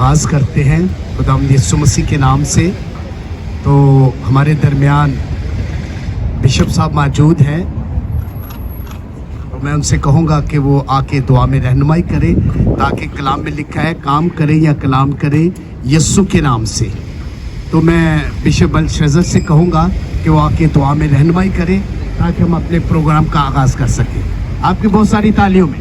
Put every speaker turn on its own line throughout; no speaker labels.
आगाज़ करते हैं खुदावंद यीशु मसीह के नाम से। तो हमारे दरमियान बिशप साहब मौजूद हैं, तो मैं उनसे कहूँगा कि वो आके दुआ में रहनुमाई करें, ताकि कलाम में लिखा है काम करें या कलाम करें यीशु के नाम से। तो मैं बिशप बलशज़र से कहूँगा कि वो आके दुआ में रहनुमाई करें, ताकि हम अपने प्रोग्राम का आगाज़ कर सकें। आपकी बहुत सारी तालियों में।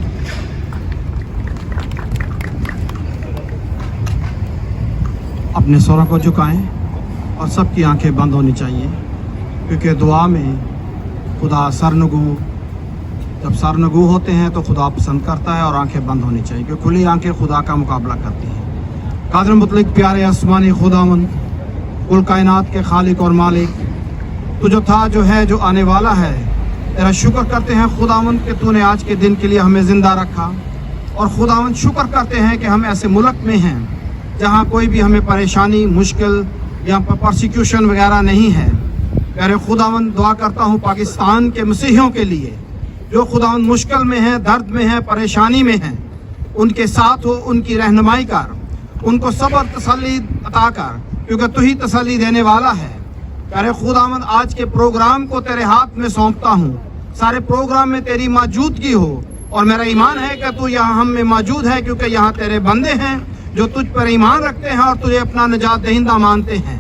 अपने सरों को झुकाएं और सबकी आंखें बंद होनी चाहिए, क्योंकि दुआ में खुदा सरनगू, जब सरनगू होते हैं तो खुदा पसंद करता है, और आंखें बंद होनी चाहिए, क्योंकि खुली आंखें खुदा का मुकाबला करती हैं। कादिर मुतलक प्यारे आसमानी खुदावंद, कुल कायनात के खालिक और मालिक, तू जो था, जो है, जो आने वाला है, तेरा शुक्र करते हैं खुदावंद कि तूने आज के दिन के लिए हमें ज़िंदा रखा। और खुदावंद शुक्र करते हैं कि हम ऐसे मुल्क में हैं जहाँ कोई भी हमें परेशानी, मुश्किल या परसिक्यूशन वगैरह नहीं है। प्यारे खुदावंद, दुआ करता हूँ पाकिस्तान के मसीहियों के लिए जो खुदावंद मुश्किल में हैं, दर्द में हैं, परेशानी में हैं, उनके साथ हो, उनकी रहनुमाई कर, उनको सब्र तसल्ली अता कर, क्योंकि तू ही तसल्ली देने वाला है। प्यारे खुदावंद, आज के प्रोग्राम को तेरे हाथ में सौंपता हूँ। सारे प्रोग्राम में तेरी मौजूदगी हो, और मेरा ईमान है कि तू यहाँ हम में मौजूद है, क्योंकि यहाँ तेरे बंदे हैं जो तुझ पर ईमान रखते हैं और तुझे अपना निजात दहिंदा मानते हैं।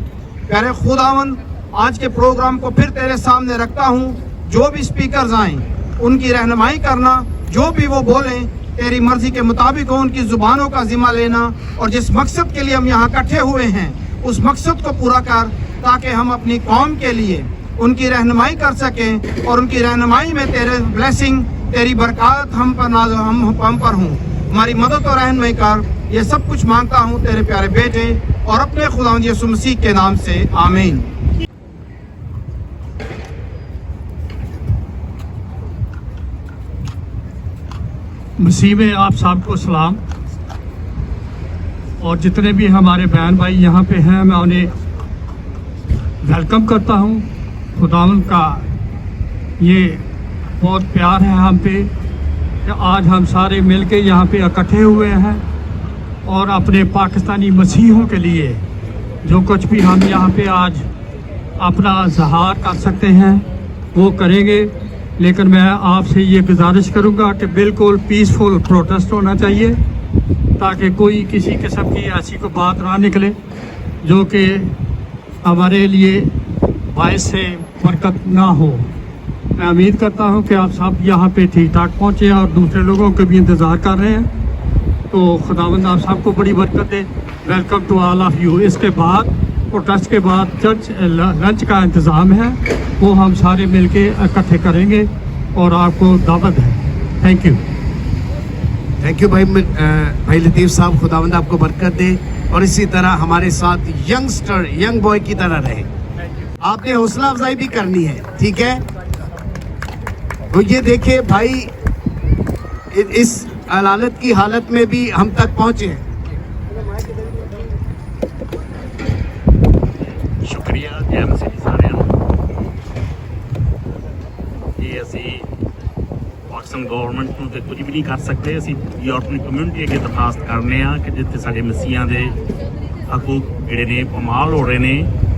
प्यारे खुदावंद, आज के प्रोग्राम को फिर तेरे सामने रखता हूँ। जो भी स्पीकर्स आएँ उनकी रहनुमाई करना, जो भी वो बोलें तेरी मर्जी के मुताबिक हो, उनकी ज़ुबानों का ज़िम्मा लेना, और जिस मकसद के लिए हम यहाँ इकट्ठे हुए हैं उस मकसद को पूरा कर, ताकि हम अपनी कौम के लिए उनकी रहनुमाई कर सकें, और उनकी रहनुमाई में तेरे ब्लेसिंग, तेरी बरकत हम पर हूँ। हमारी मदद और रहनुमाई कर। ये सब कुछ मांगता हूँ तेरे प्यारे बेटे और अपने खुदावंद यीशु मसीह के नाम से, आमीन।
मसीह में आप सबको सलाम। और जितने भी हमारे बहन भाई यहाँ पे हैं, मैं उन्हें वेलकम करता हूँ। खुदावंद का ये बहुत प्यार है हम पे कि आज हम सारे मिलके यहाँ पे इकट्ठे हुए हैं, और अपने पाकिस्तानी मसीहों के लिए जो कुछ भी हम यहाँ पे आज अपना इजहार कर सकते हैं वो करेंगे। लेकिन मैं आपसे ये गुजारिश करूँगा कि बिल्कुल पीसफुल प्रोटेस्ट होना चाहिए, ताकि कोई किसी किस्म की ऐसी कोई बात ना निकले जो कि हमारे लिए बायस से बरकत ना हो। मैं उम्मीद करता हूँ कि आप सब यहाँ पे ठीक ठाक पहुँचे और दूसरे लोगों के भी इंतज़ार कर रहे हैं। तो खुदावंद आप सबको बड़ी बरकत दे। Welcome to all of you. इसके बाद प्रोटेस्ट के बाद चर्च लंच का इंतज़ाम है, वो हम सारे मिलके इकट्ठे करेंगे और आपको दावत है। Thank you.
थैंक यू भाई लतीफ़ साहब, खुदावंद आपको बरकत दे, और इसी तरह हमारे साथ यंग बॉय की तरह रहे। आपने हौसला अफजाई भी करनी है, ठीक है? तो ये देखिए भाई, इस अदालत की हालत में भी हम तक पहुंचे हैं।
शुक्रिया जय मसीह सारे। ये ਅਸੀਂ ਪਾਕਿਸਤਾਨ ਗਵਰਨਮੈਂਟ ਨੂੰ ਤੇ ਕੁਝ ਵੀ ਨਹੀਂ ਕਰ ਸਕਦੇ। ਅਸੀਂ ਯੂਰਪੀਅਨ ਕਮਿਊਨਿਟੀ ਅੱਗੇ ਦਰਖਾਸਤ ਕਰਨੇ ਆ ਕਿ ਜਿੱਥੇ ਸਾਡੇ ਮਸੀਹਾਂ ਦੇ ਹਕੂਕ ਜਿਹੜੇ ਨੇ ਪਮਾਲ ਹੋ ਰਹੇ ਨੇ,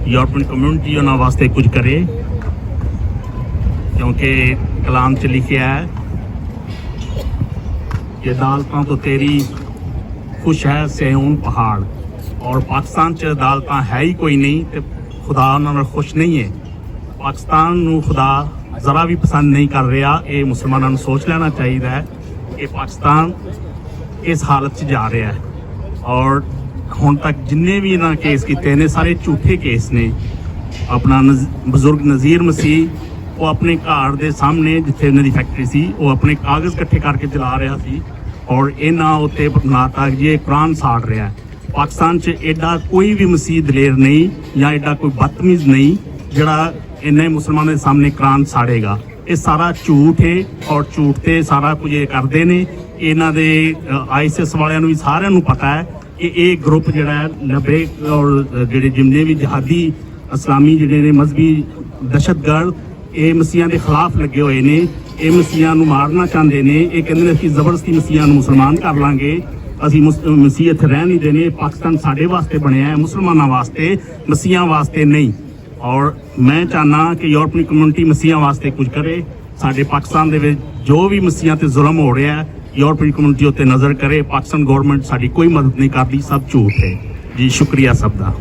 ਯੂਰਪੀਅਨ ਕਮਿਊਨਿਟੀ ਉਹਨਾਂ ਵਾਸਤੇ ਕੁਝ ਕਰੇ, ਕਿਉਂਕਿ ਕਲਾਮ 'ਚ ਲਿਖਿਆ ਹੈ कि अदालतों तो तेरी खुश है सिय्योन पहाड़। और पाकिस्तान च अदालतां है ही कोई नहीं, तो खुदा उन्हां नाल खुश नहीं है। पाकिस्तान नूं खुदा ज़रा भी पसंद नहीं कर रहा। ये मुसलमानों नूं सोच लेना चाहिए है कि पाकिस्तान इस हालत च जा रहा है, और हुण तक जिन्ने भी इन्हां केस कीते ने सारे झूठे केस ने। अपना बजुर्ग नज़ीर मसीह वो अपने घर के सामने जिथे उन्होंने फैक्ट्री सी, वो अपने कागज़ इकट्ठे करके जला रहा सी, और इन्होंने उत्ते बनाता ये कुरान साड़ रहा है। पाकिस्तान च एडा कोई भी मसीह दलेर नहीं या एडा कोई बदतमीज़ नहीं जड़ा इन्हें मुसलमानों के सामने कुरान साड़ेगा। ये सारा झूठ है, और झूठ से सारा कुछ ये करते हैं। इन्हों के ISIS वालियां भी सारिਆਂ ਨੂੰ पता है कि ये ग्रुप जड़ा लबे और ਜਿਹੜੇ जिन्ने भी जिहादी इस्लामी ਜਿਹੜੇ ਨੇ मजहबी दहशतगर्द ਇਹ ਮਸੀਹਾਂ ਦੇ ਖਿਲਾਫ ਲੱਗੇ ਹੋਏ ਨੇ। ਇਹ ਮਸੀਹਾਂ ਨੂੰ ਮਾਰਨਾ ਚਾਹੁੰਦੇ ਨੇ। ਇਹ ਕਹਿੰਦੇ ਨੇ ਅਸੀਂ ਜ਼ਬਰਦਸਤੀ ਮਸੀਹਾਂ ਨੂੰ ਮੁਸਲਮਾਨ ਕਰ ਲਾਂਗੇ। ਅਸੀਂ ਮਸੀਹ ਇੱਥੇ ਰਹਿ ਨਹੀਂ ਦੇਣੇ। ਪਾਕਿਸਤਾਨ ਸਾਡੇ ਵਾਸਤੇ ਬਣਿਆ ਹੈ, ਮੁਸਲਮਾਨਾਂ ਵਾਸਤੇ, ਮਸੀਹਾਂ ਵਾਸਤੇ ਨਹੀਂ। ਔਰ ਮੈਂ ਚਾਹੁੰਦਾ ਕਿ ਯੂਰਪੀਅਨ ਕਮਿਊਨਿਟੀ ਮਸੀਹਾਂ ਵਾਸਤੇ ਕੁਝ ਕਰੇ। ਸਾਡੇ ਪਾਕਿਸਤਾਨ ਦੇ ਵਿੱਚ ਜੋ ਵੀ ਮਸੀਹਾਂ ਤੇ ਜ਼ੁਲਮ ਹੋ ਰਿਹਾ ਹੈ, ਯੂਰਪੀਅਨ ਕਮਿਊਨਿਟੀ ਉੱਤੇ ਨਜ਼ਰ ਕਰੇ। ਪਾਕਿਸਤਾਨ ਗਵਰਨਮੈਂਟ ਸਾਡੀ ਕੋਈ ਮਦਦ ਨਹੀਂ ਕਰਦੀ, ਸਭ ਝੂਠ ਹੈ ਜੀ। ਸ਼ੁਕਰੀਆ ਸਭ ਦਾ।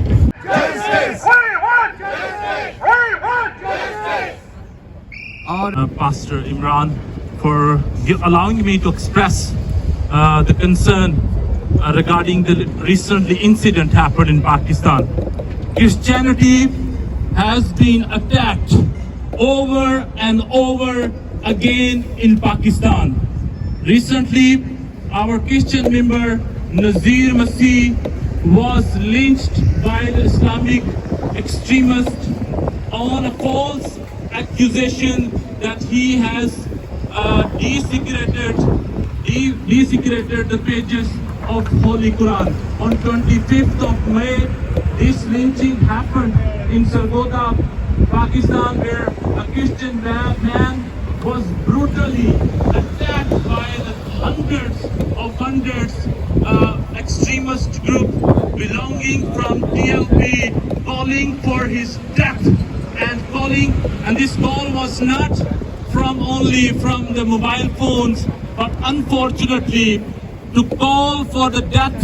Pastor Imran, for allowing me to express the concern regarding the recently incident happened in Pakistan. Christianity has been attacked over and over again in Pakistan. Recently, our Christian member Nazir Masih was lynched by the Islamic extremists on a false accusation that he has desecrated the pages of Holy Quran. On 25th of May, this lynching happened in Sargodha, Pakistan, where a Christian man was brutally attacked by the hundreds extremist group belonging from TLP, calling for his death. And this call was not only from the mobile phones, but unfortunately, to call for the death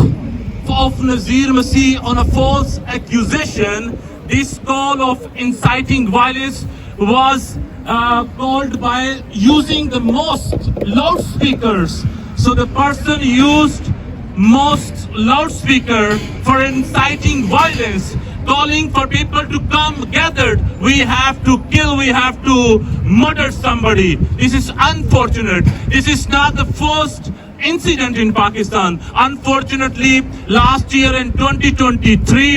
of Nazir Masih on a false accusation. This call of inciting violence was called by using the most loudspeakers. So the person used most loudspeaker for inciting violence, calling for people to come gathered. We have to kill, we have to murder somebody. This is unfortunate. This is not the first incident in Pakistan. Unfortunately, last year in 2023,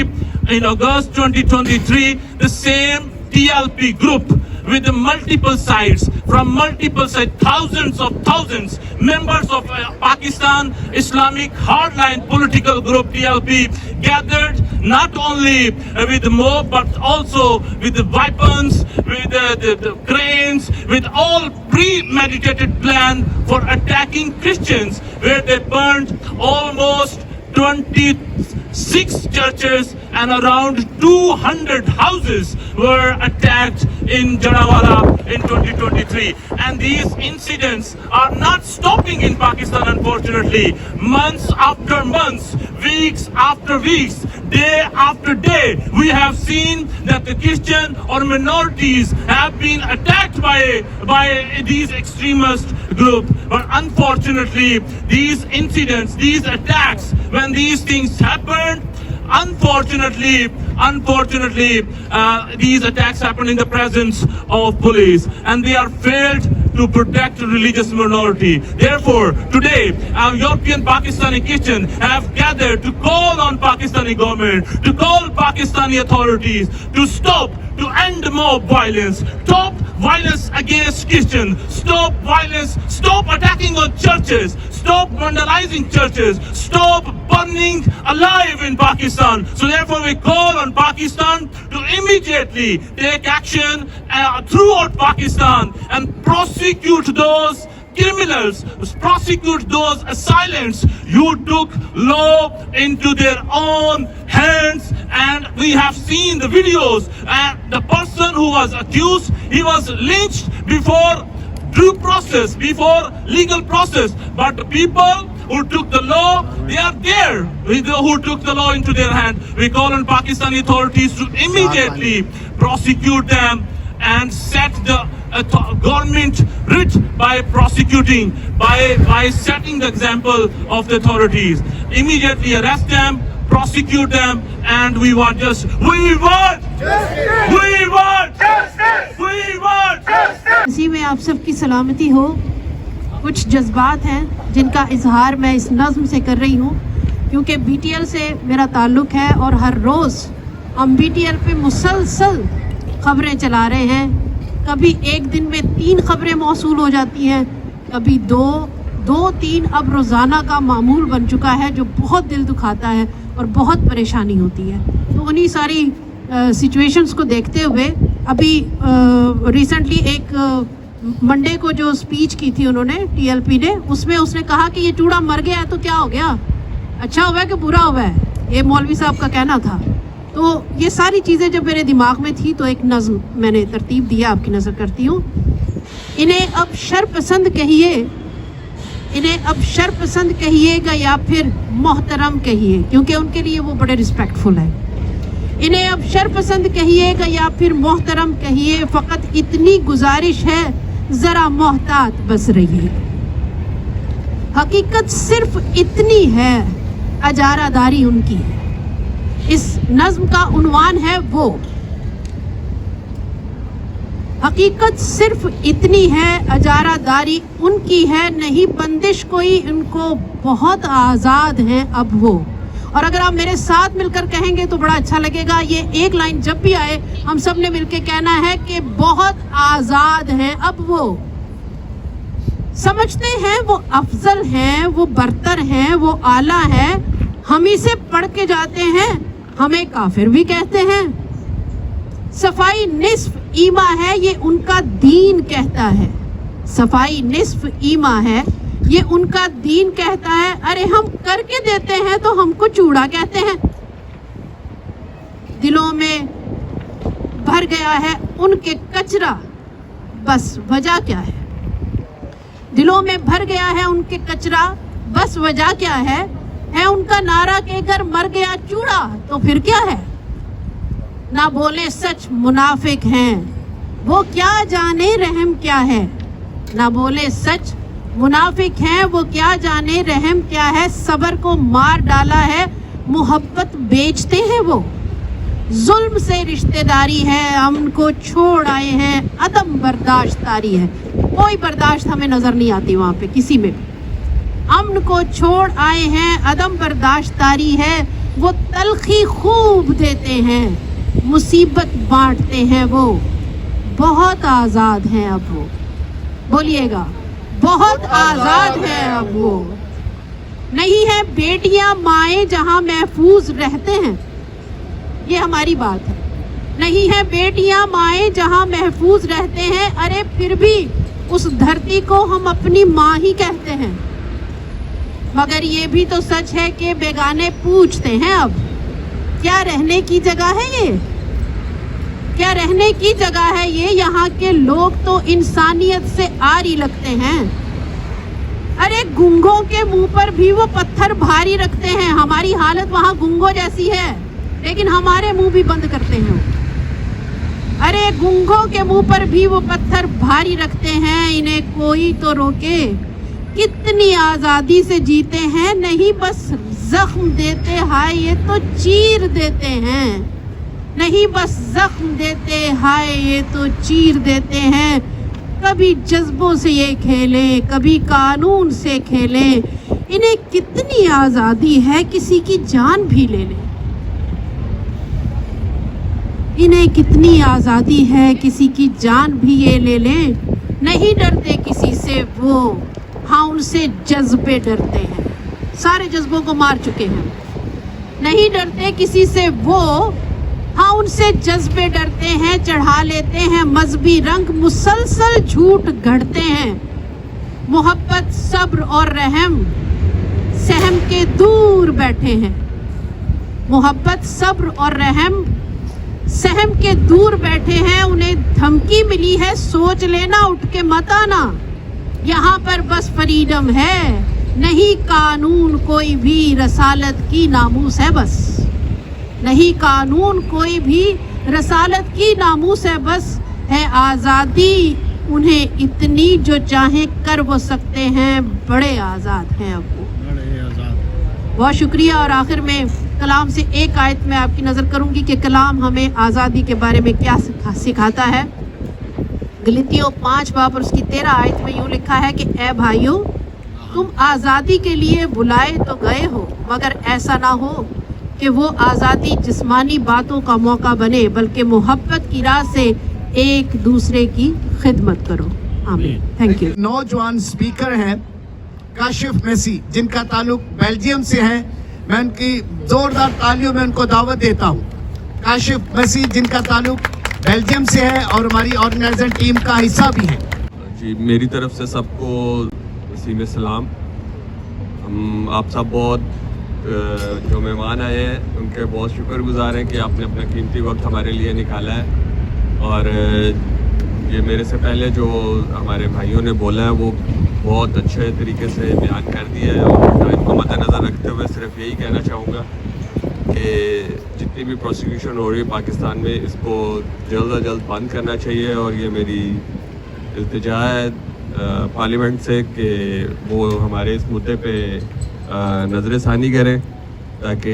in August 2023, the same TLP group with the multiple sides, thousands members of Pakistan Islamic hardline political group TLP gathered, not only with the mob but also with the weapons, with the cranes, with all premeditated plan for attacking Christians, where they burned almost 26 churches and around 200 houses were attacked in Jallianwala in 2023. And these incidents are not stopping in Pakistan, unfortunately. Months after months, weeks after weeks, day after day, we have seen that the Christian or minorities have been attacked by these extremist groups. But unfortunately, these incidents, these attacks, when these things happened, unfortunately, these attacks happen in the presence of police, and they are failed to protect religious minority. Therefore, today, our European Pakistani Christian have gathered to call on Pakistani government, to call Pakistani authorities to stop, to end mob violence, stop violence against Christians, stop violence, stop attacking on churches, stop vandalizing churches, stop burning alive in Pakistan. So therefore we call on Pakistan to immediately take action throughout Pakistan and prosecute those criminals, prosecute those assailants who took law into their own hands. And we have seen the videos, and the person who was accused, he was lynched before due process, before legal process. But the people who took the law, they are there, who took the law into their hand. We call on Pakistani authorities to immediately prosecute them and set the government right by prosecuting, by setting the example of the authorities. Immediately arrest them, prosecute them, and we want justice. We want justice! We want justice! We want justice!
इसी में आप सबकी सलामती हो। कुछ जज्बात हैं जिनका इजहार मैं इस नज़्म से कर रही हूँ, क्योंकि BTL से मेरा ताल्लुक़ है और हर रोज़ हम BTL पे मुसलसल ख़बरें चला रहे हैं। कभी एक दिन में 3 ख़बरें मौसूल हो जाती हैं, कभी 2-3 अब रोज़ाना का मामूल बन चुका है, जो बहुत दिल दुखाता है और बहुत परेशानी होती है। तो उन्हीं सारी सिचुएशंस को देखते हुए अभी रिसेंटली एक मंडे को जो स्पीच की थी उन्होंने TLP ने, उसमें उसने कहा कि ये चूड़ा मर गया है तो क्या हो गया, अच्छा हुआ है कि बुरा हुआ है, ये मौलवी साहब का कहना था। तो ये सारी चीज़ें जब मेरे दिमाग में थी तो एक नज़्म मैंने तरतीब दिया, आपकी नज़र करती हूँ। इन्हें अब शरपसंद कहिए, इन्हें अब शरपसंद कहिएगा या फिर मोहतरम कहिए, क्योंकि उनके लिए वो बड़े रिस्पेक्टफुल है। इन्हें अब शरपसंद कहिएगा या फिर मोहतरम कहिए, फ़कत इतनी गुजारिश है ज़रा मोहतात बस रहिए। हकीकत सिर्फ इतनी है, अजारादारी उनकी है। इस नज़्म का उन्वान है वो। हकीकत सिर्फ इतनी है, अजारादारी उनकी है, नहीं बंदिश कोई इनको, बहुत आज़ाद हैं अब वो। और अगर आप मेरे साथ मिलकर कहेंगे तो बड़ा अच्छा लगेगा। ये एक लाइन जब भी आए हम सब ने मिलकर कहना है कि बहुत आज़ाद हैं अब वो। समझते हैं वो अफजल हैं, वो बरतर हैं, वो आला हैं। हम इसे पढ़ के जाते हैं, हमें काफिर भी कहते हैं। सफाई निस्फ ईमा है, ये उनका दीन कहता है। सफाई निस्फ ईमा है, ये उनका दीन कहता है। अरे हम करके देते हैं तो हमको चूड़ा कहते हैं। दिलों में भर गया है उनके कचरा, बस वजह क्या है? दिलों में भर गया है उनके कचरा, बस वजह क्या है? उनका नारा के अगर मर गया चूड़ा तो फिर क्या है? ना बोले सच मुनाफिक हैं, वो क्या जाने रहम क्या है। ना बोले सच मुनाफिक हैं, वो क्या जाने रहम क्या है। सबर को मार डाला है, मोहब्बत बेचते हैं वो। जुल्म से रिश्तेदारी है, अमन को छोड़ आए हैं, अदम बर्दाश्त तारी है। कोई बर्दाश्त हमें नजर नहीं आती वहाँ पे किसी में। अमन को छोड़ आए हैं, अदम बर्दाश्त तारी है। वो तलखी खूब देते हैं, मुसीबत बांटते हैं वो। बहुत आज़ाद हैं अब वो। बोलिएगा, बहुत आज़ाद हैं अब वो। नहीं है बेटियां माएँ जहाँ महफूज रहते हैं, ये हमारी बात है। नहीं है बेटियां माएँ जहाँ महफूज रहते हैं, अरे फिर भी उस धरती को हम अपनी माँ ही कहते हैं। मगर ये भी तो सच है कि बेगाने पूछते हैं अब, क्या रहने की जगह है ये? क्या रहने की जगह है ये? यहाँ के लोग तो इंसानियत से आरी लगते हैं। अरे गुंगों के मुंह पर भी वो पत्थर भारी रखते हैं। हमारी हालत वहाँ गुंगों जैसी है, लेकिन हमारे मुंह भी बंद करते हैं। अरे गुंगों के मुंह पर भी वो पत्थर भारी रखते हैं, इन्हें कोई तो रोके। कितनी आज़ादी से जीते हैं, नहीं बस जख्म देते, हाय ये तो चीर देते हैं। नहीं बस जख्म देते, हाय ये तो चीर देते हैं। कभी जज्बों से ये खेलें, कभी कानून से खेलें। इन्हें कितनी आज़ादी है, किसी की जान भी ले लें। इन्हें कितनी आज़ादी है, किसी की जान भी ये ले लें। नहीं डरते किसी से वो, हाँ उनसे जज्बे डरते हैं। सारे जज्बों को मार चुके हैं। नहीं डरते किसी से वो, हाँ उनसे जज्बे डरते हैं। चढ़ा लेते हैं मजहबी रंग, मुसलसल झूठ गढ़ते हैं। मोहब्बत सब्र और रहम सहम के दूर बैठे हैं। मोहब्बत सब्र और रहम सहम के दूर बैठे हैं। उन्हें धमकी मिली है, सोच लेना उठ के मत आना। यहाँ पर बस फ्रीडम है, नहीं कानून कोई भी, रसालत की नामूस है बस। नहीं कानून कोई भी, रसालत की नामूस है बस। है आज़ादी उन्हें इतनी, जो चाहे कर वो सकते हैं। बड़े आज़ाद हैं अब वो। बहुत शुक्रिया। और आखिर में कलाम से एक आयत में आपकी नज़र करूंगी कि कलाम हमें आज़ादी के बारे में क्या सिखाता है। गलतियों 5 बाब और उसकी 13 आयत में यूँ लिखा है कि ए भाइयों, तुम आज़ादी के लिए बुलाए तो गए हो, मगर ऐसा ना हो कि वो आज़ादी जिस्मानी बातों का मौका बने, बल्कि मोहब्बत की राह से एक दूसरे की खिदमत करो। आमीन। Thank you.
नौजवान स्पीकर हैं काशिफ मेसी, जिनका ताल्लुक बेल्जियम से है। मैं उनकी जोरदार तालियों में उनको दावत देता हूँ। काशिफ मेसी, जिनका ताल्लुक बेल्जियम से है और हमारी ऑर्गेनाइजिंग टीम का हिस्सा भी है।
जी, मेरी तरफ से सबको वसीम सलाम। हम आप सब बहुत जो मेहमान आए हैं उनके बहुत शुक्रगुजार हैं कि आपने अपना कीमती वक्त हमारे लिए निकाला है। और ये मेरे से पहले जो हमारे भाइयों ने बोला है वो बहुत अच्छे तरीके से बयान कर दिया है। और टाइम को मद्देनज़र रखते हुए सिर्फ यही कहना चाहूँगा कि जितनी भी प्रोसिक्यूशन हो रही है पाकिस्तान में, इसको जल्द अज जल्द बंद करना चाहिए। और ये मेरी इल्तिजा है पार्लियामेंट से कि वो हमारे इस मुद्दे पे नज़र ثانی کریں ताकि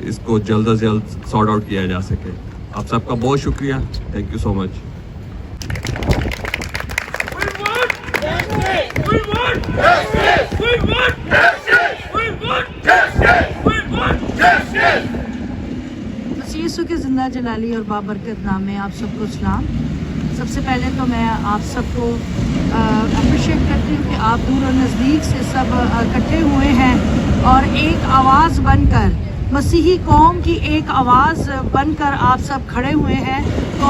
इसको जल्द अज जल्द सॉर्ट आउट किया जा सके। आप सबका बहुत शुक्रिया, थैंक यू सो मच।
यीशु के ज़िंदा जलाली और बाबरकत नाम में आप सबको सलाम। सबसे पहले तो मैं आप सबको अप्रिशिएट करती हूँ कि आप दूर और नज़दीक से सब इकट्ठे हुए हैं और एक आवाज़ बनकर, मसीही कौम की एक आवाज़ बनकर आप सब खड़े हुए हैं। तो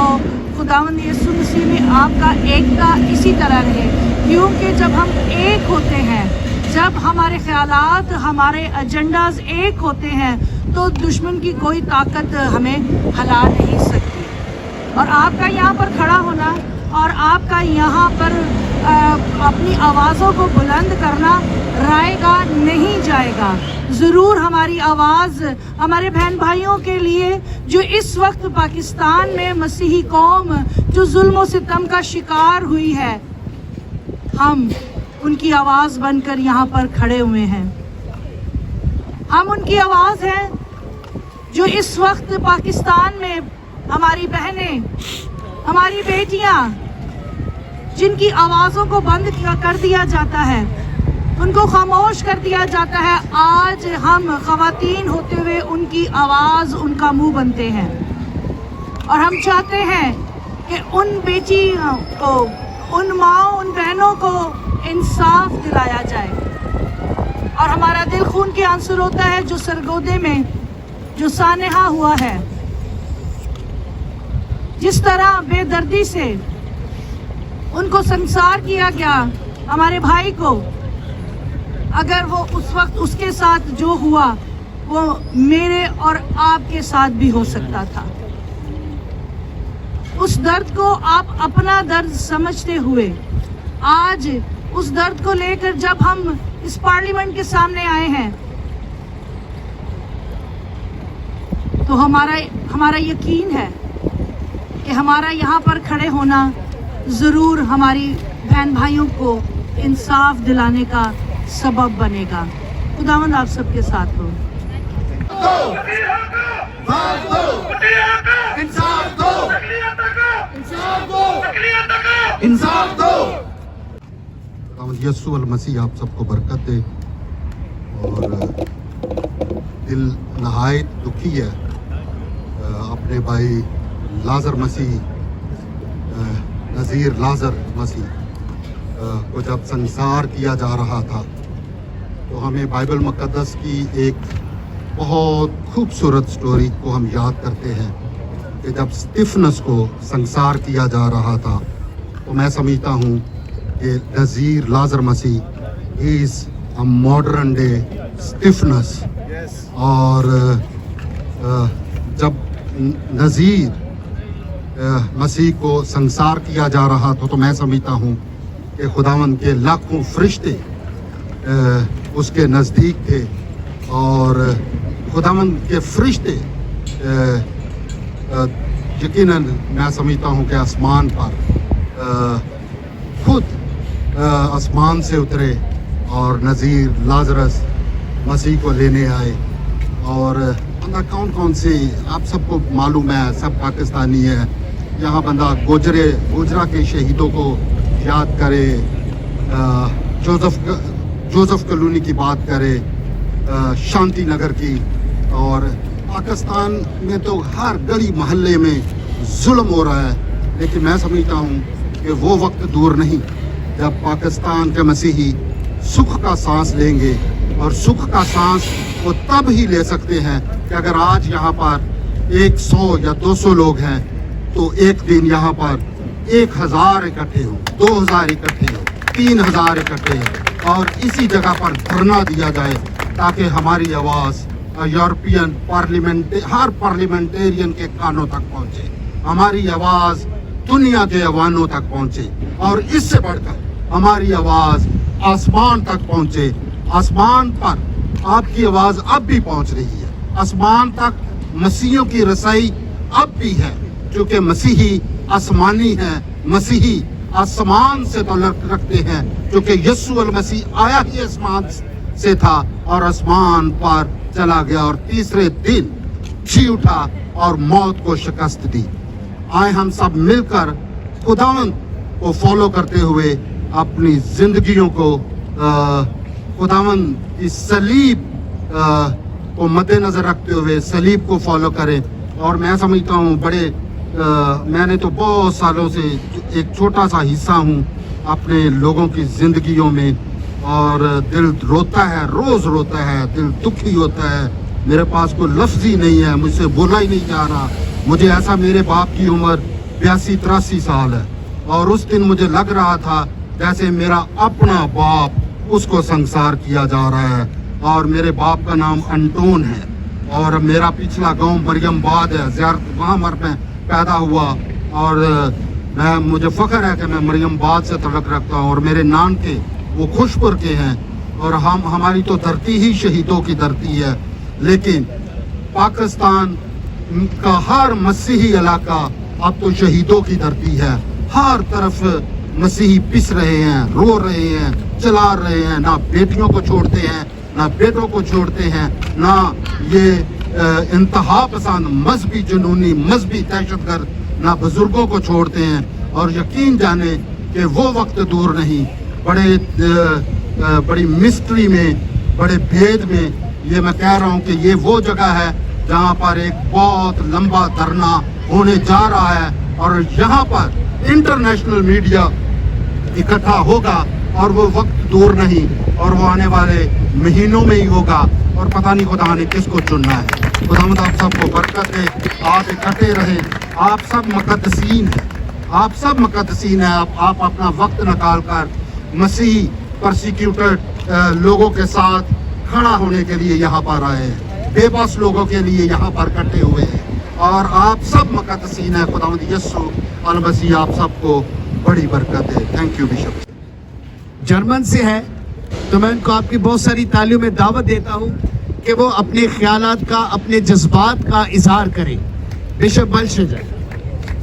खुदावंद यीशु मसीह में आपका एकता इसी तरह रहे, क्योंकि जब हम एक होते हैं, जब हमारे ख्यालात, हमारे एजेंडाज एक होते हैं, तो दुश्मन की कोई ताकत हमें हिला नहीं सकती। और आपका यहाँ पर खड़ा होना और आपका यहाँ पर अपनी आवाज़ों को बुलंद करना रायगा नहीं जाएगा। ज़रूर हमारी आवाज़ हमारे बहन भाइयों के लिए जो इस वक्त पाकिस्तान में मसीही कौम जो जुल्म और सितम का शिकार हुई है, हम उनकी आवाज़ बनकर यहाँ पर खड़े हुए हैं। हम उनकी आवाज़ हैं जो इस वक्त पाकिस्तान में हमारी बहनें, हमारी बेटियां, जिनकी आवाज़ों को बंद कर दिया जाता है, उनको खामोश कर दिया जाता है, आज हम ख़वातीन होते हुए उनकी आवाज़, उनका मुंह बनते हैं। और हम चाहते हैं कि उन बेटियों को, उन माँओं, उन बहनों को इंसाफ दिलाया जाए। और हमारा दिल खून के आंसू रोता है जो सरगोदे में जो सानेहा हुआ है, जिस तरह बेदर्दी से उनको संसार किया गया, हमारे भाई को, अगर वो उस वक्त उसके साथ जो हुआ वो मेरे और आपके साथ भी हो सकता था। उस दर्द को आप अपना दर्द समझते हुए आज उस दर्द को लेकर जब हम इस पार्लियामेंट के सामने आए हैं, तो हमारा यकीन है कि हमारा यहाँ पर खड़े होना ज़रूर हमारी बहन भाइयों को इंसाफ दिलाने का सबब बनेगा। खुदावंद आप सबके साथ हो।
यस्सु अल मसीह आप सबको बरकत दे। और दिल नहायत दुखी है अपने भाई लाजर मसीह, नज़ीर लाजर मसीह को जब संसार किया जा रहा था, तो हमें बाइबल मुक़द्दस की एक बहुत खूबसूरत स्टोरी को हम याद करते हैं कि जब स्टिफनस को संसार किया जा रहा था, तो मैं समझता हूँ कि Nazir Lazar Masih is a modern day स्टिफनस। और जब नज़ीर मसीह को संसार किया जा रहा था, तो मैं समझता हूँ कि खुदावंद के लाखों फरिश्ते उसके नज़दीक थे। और खुदावंद के फरिश्ते यकीनन मैं समझता हूँ कि आसमान पर खुद आसमान से उतरे और नज़ीर लाजरस मसीह को लेने आए। और बंदा कौन कौन से आप सबको मालूम है, सब पाकिस्तानी है। यहाँ बंदा गोजरा के शहीदों को याद करे, जोसेफ कॉलोनी की बात करे, शांति नगर की। और पाकिस्तान में तो हर गली मोहल्ले में जुल्म हो रहा है, लेकिन मैं समझता हूँ कि वो वक्त दूर नहीं जब पाकिस्तान के मसीही सुख का सांस लेंगे। और सुख का सांस वो तब ही ले सकते हैं कि अगर आज यहाँ पर 100 या 200 लोग हैं, तो एक दिन यहाँ पर 1000 इकट्ठे हों, 2000 इकट्ठे हों, 3000 इकट्ठे हों और इसी जगह पर धरना दिया जाए, ताकि हमारी आवाज़ यूरोपियन पार्लियामेंट हर पार्लियामेंटेरियन के कानों तक पहुंचे, हमारी आवाज दुनिया के अवानों तक पहुंचे, और इससे बढ़कर हमारी आवाज आसमान तक पहुंचे। आसमान पर आपकी आवाज अब भी पहुंच रही है, आसमान तक मसीहियों की रसाई अब भी है, क्योंकि मसीही आसमानी है, मसीही आसमान से ताल्लुक रखते हैं, क्योंकि यीशु अल मसीह आया ही आसमान से था और आसमान पर चला गया और तीसरे दिन जी उठा और मौत को शिकस्त दी। आए हम सब मिलकर खुदावंद को फॉलो करते हुए अपनी जिंदगियों को खुदावंद की सलीब को मद्देनजर रखते हुए सलीब को फॉलो करें। और मैं समझता हूँ मैंने तो बहुत सालों से एक छोटा सा हिस्सा हूँ अपने लोगों की जिंदगियों में, और दिल रोता है, रोज रोता है, दिल दुखी होता है, मेरे पास कोई लफ्ज ही नहीं है, मुझसे बोला ही नहीं जा रहा। मुझे ऐसा, मेरे बाप की उम्र 82-83 साल है, और उस दिन मुझे लग रहा था जैसे मेरा अपना बाप उसको संसार किया जा रहा है। और मेरे बाप का नाम अंटोन है, और मेरा पिछला गांव मरियमबाद है, वहाँ मैं पैदा हुआ, और मुझे फख्र है कि मैं मरियमबाद से तलक रखता हूँ, और मेरे नान के वो खुशपुर के हैं, और हमारी तो धरती ही शहीदों की धरती है। लेकिन पाकिस्तान का हर मसीही इलाका अब तो शहीदों की धरती है, हर तरफ मसीही पिस रहे हैं, रो रहे हैं, चला रहे हैं, ना बेटियों को छोड़ते हैं, ना बेटों को छोड़ते हैं, ना ये इंतहा पसंद मजहबी जुनूनी मजहबी दहशतगर्द ना बुजुर्गों को छोड़ते हैं। और यकीन जाने कि वो वक्त दूर नहीं, बड़ी मिस्ट्री में, बड़े भेद में ये मैं कह रहा हूँ कि ये वो जगह है जहाँ पर एक बहुत लंबा धरना होने जा रहा है, और यहाँ पर इंटरनेशनल मीडिया इकट्ठा होगा, और वो वक्त दूर नहीं, और वो आने वाले महीनों में ही होगा, और पता नहीं खुदा ने किसको चुनना है। खुदावंद आप सबको बरकत दे, आप इकट्ठे रहे, आप सब मुकद्दसीन हैं, आप सब मुकद्दसीन हैं। आप अपना वक्त निकाल कर मसीही परसिक्यूटेड लोगों के साथ खड़ा होने के लिए यहाँ पर आए हैं, बेबस लोगों के लिए यहाँ पर इकट्ठे हुए हैं, और आप सब मुकद्दसीन हैं। खुदावंद यीशु अल मसीह आप सबको बड़ी बरकत दे। Thank you bishop.
जर्मन से है, तो मैं उनको आपकी बहुत सारी तालियों में दावत देता हूँ कि वो अपने ख्यालात का, अपने जज्बात का इजहार करें। बिशप बल्शजर,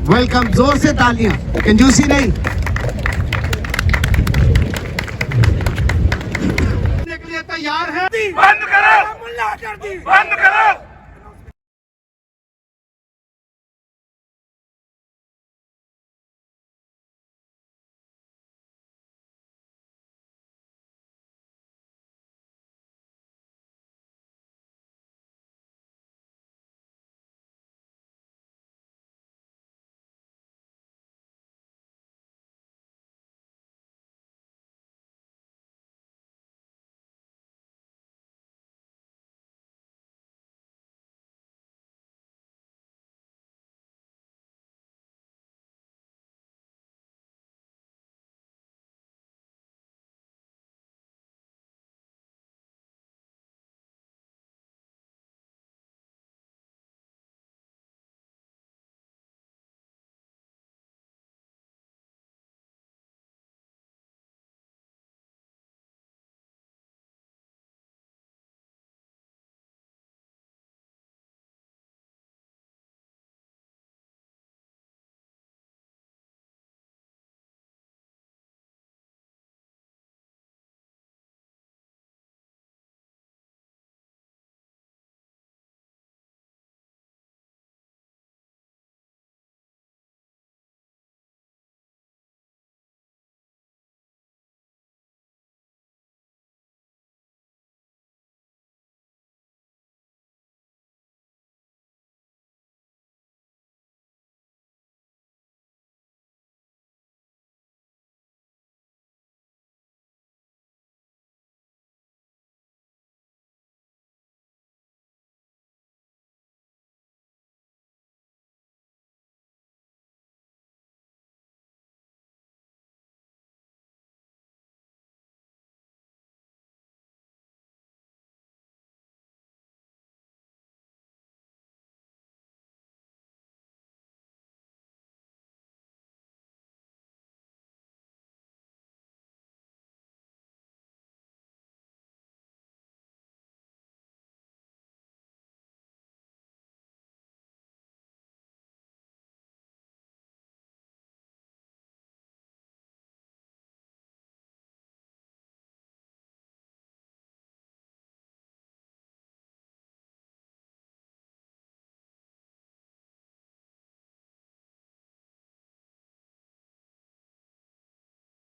वेलकम, जोर से तालियां, कंजूसी नहीं। के लिए तैयार है? बंद करो, बंद करो।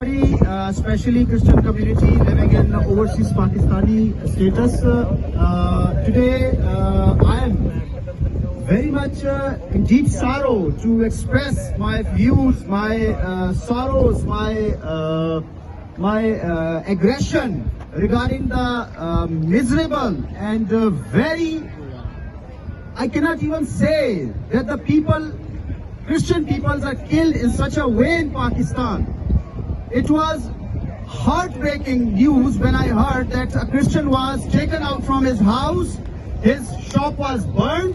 Especially Christian community living in overseas Pakistani status. Today I am very much in deep sorrow to express my views, my sorrows, my aggression regarding the miserable and very, I cannot even say that the people, Christian peoples are killed in such a way in Pakistan. It was heartbreaking news when I heard that a Christian was taken out from his house, his shop was burned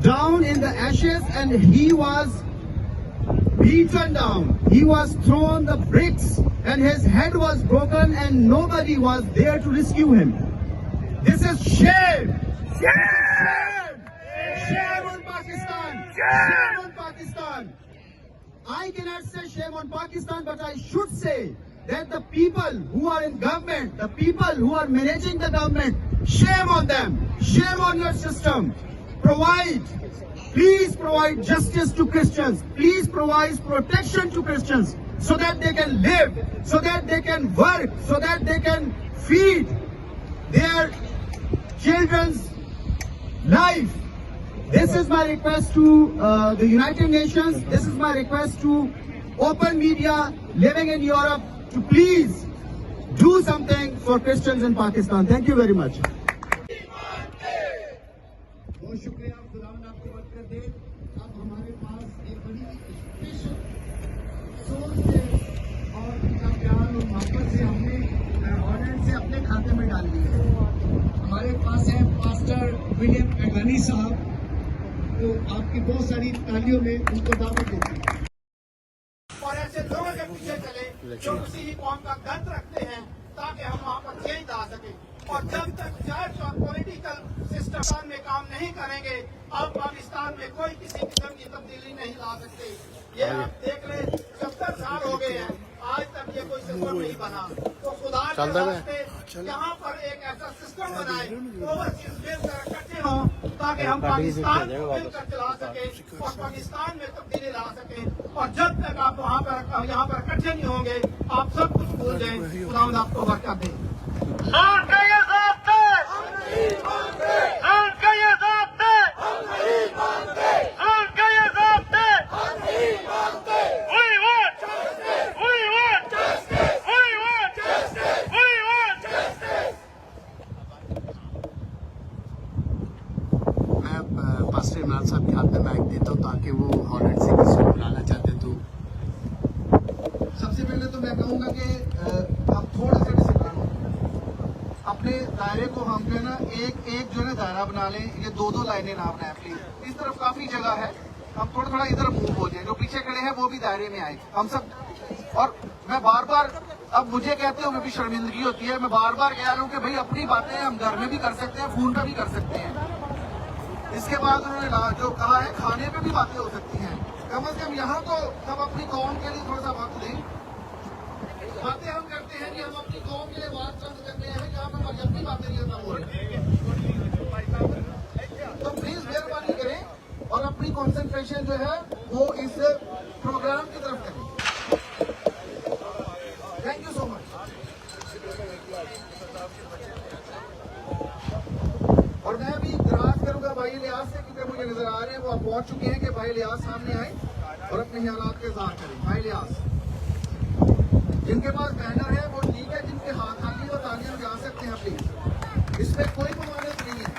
down in the ashes, and he was beaten down. He was thrown the bricks and his head was broken and nobody was there to rescue him. This is shame! Shame! Shame on Pakistan! Shame on Pakistan! I cannot say shame on Pakistan, but I should say that the people who are in government, the people who are managing the government, shame on them, shame on your system. Please provide justice to Christians. Please provide protection to Christians so that they can live, so that they can work, so that they can feed their children's life. This is my request to the United Nations. This is my request to open media living in Europe to please do something for Christians in Pakistan. Thank you very much.
बहुत शुक्रिया, खुदावंद आपको बरकत दे। अब हमारे पास एक बड़ी special सोच से और उनका प्यार और मोहब्बत से हमने ऑडियंस से अपने खाते में डाल ली है। हमारे पास है पास्टर विलियम एडवानी साहब, तो आपकी बहुत सारी तालियों में उनको दावत देती है।
और ऐसे लोगों के पीछे चले जो किसी ही कौम का दर्द रखते हैं ताकि हम वहाँ पर चेंज ला सके। और जब तक चर्च और पॉलिटिकल सिस्टम में काम नहीं करेंगे, अब पाकिस्तान में कोई किसी किस्म की तब्दीली नहीं ला सकते। ये आप देख लें, 70 साल हो गए हैं, आज तक ये कोई सिस्टम नहीं बना। तो खुदा के वास्ते यहाँ पर एक ऐसा सिस्टम बनाए, ओवरसीज मिलकर इकट्ठे हों ताकि हम पाकिस्तान को मिलकर चला सके और पाकिस्तान में तब्दीली ला सके। और जब तक आप यहाँ पर इकट्ठे नहीं होंगे, आप सब कुछ भूल जाएं। खुदावंद आपको बरकत दे।
पास्टर इमरान साहब के हाथ में माइक देता हूँ ताकि वो हॉलैंड से किसी को बुलाना चाहते हैं। तो
सबसे पहले तो मैं कहूँगा कि हम थोड़ा सा डिसिप्लिन हो, अपने दायरे को हम जो है ना एक जो है ना दायरा बना लें। ये दो लाइनें ना बनाएं प्लीज। इस तरफ काफी जगह है, हम थोड़ा इधर मूव हो जाए। जो पीछे खड़े हैं वो भी दायरे में आए, हम सब। और मैं बार अब मुझे कहते हो मैं भी शर्मिंदगी होती है, मैं बार कह रहा हूँ कि भाई अपनी बातें हम घर में भी कर सकते हैं, फोन पे भी कर सकते हैं। इसके बाद उन्होंने जो कहा है खाने पे भी बातें हो सकती हैं। कम से कम यहाँ तो हम अपनी कौम के लिए थोड़ा सा वक्त दें। बातें हम करते हैं कि हम अपनी कौम के लिए बात चंद करते हैं, जहाँ पर हमारी अपनी बातें नहीं होता हो रही। तो प्लीज मेहरबानी करें और अपनी कंसंट्रेशन जो है वो इस प्रोग्राम की तरफ करें। Thank you so much. और मैं अभी दराज करूंगा भाई लियाज से, क्योंकि मुझे नजर आ रहे हैं वो आप पहुंच चुके हैं कि भाई लियाज सामने आए और अपने हालात के इज़हार करें। भाई लियाज, जिनके पास बैनर है वो ठीक है, जिनके हाथ खाली और तालियां जा सकते हैं प्लीज, इसमें कोई ममानियत नहीं है।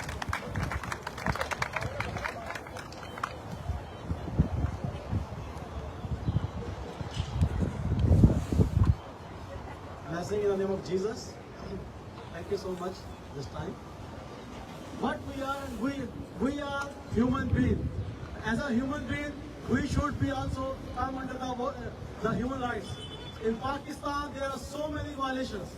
Blessing in the name of Jesus. Thank you so much this time. What we are human beings. As a human being, we should be also come under the human rights. In Pakistan, there are so many violations,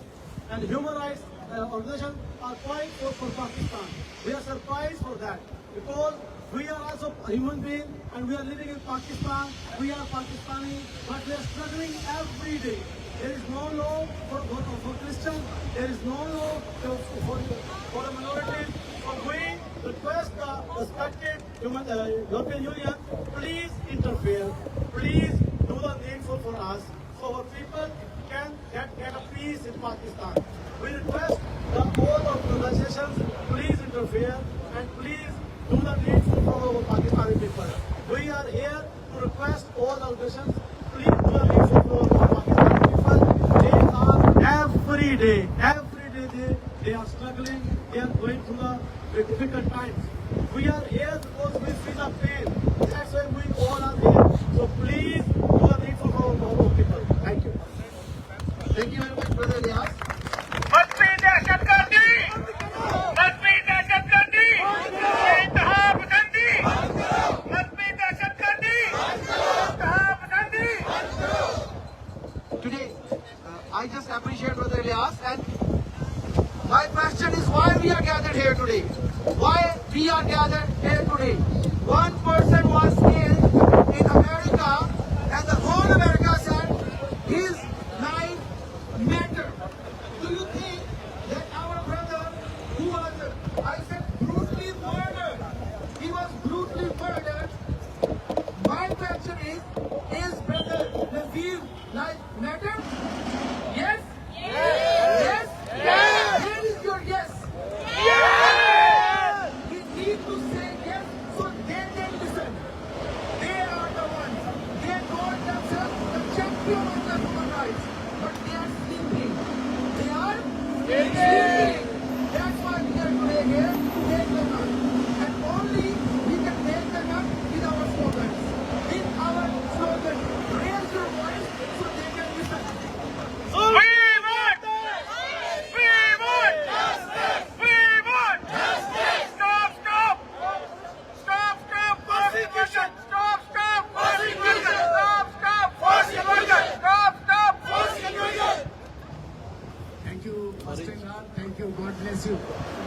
and human rights organizations are fighting for Pakistan. We are surprised for that because we are also human beings and we are living in Pakistan. We are Pakistani, but we are struggling every day. There is no law for Christians. There is no law for a minority. So we request the respected European Union, please interfere. Please do the needful for us, so our people can get a peace in Pakistan. We request the all of the organizations, please interfere and please do the needful for our Pakistani people. We are here to request all the organizations, please do the needful for our Pakistani people. They are every day they are struggling, they are going through the difficult times. We are here because we feel the pain. That's why we all are here. So please do the needful for our people. Thank you.
Thank you very much, Brother Ilyas. Today, I just appreciate Brother Ilyas, and my question is why we are gathered here today. Why we are gathered here today? One person was killed in America, and the whole America said his life matter. Do you think that our brother who was, I said, brutally murdered, he was brutally murdered? My question is Brother Nazir life matter? Yes? Yes? Yes? Where is your yes? Yes! We need to say yes so they can listen. They are the ones. They call themselves the champion of the human rights. But they are sleeping. They are sleeping. That's why we are today here to take them up. And only we can take them up with our slogans. With our slogan, raise your voice so they can listen.
Thank you master Imran, thank you, God bless you.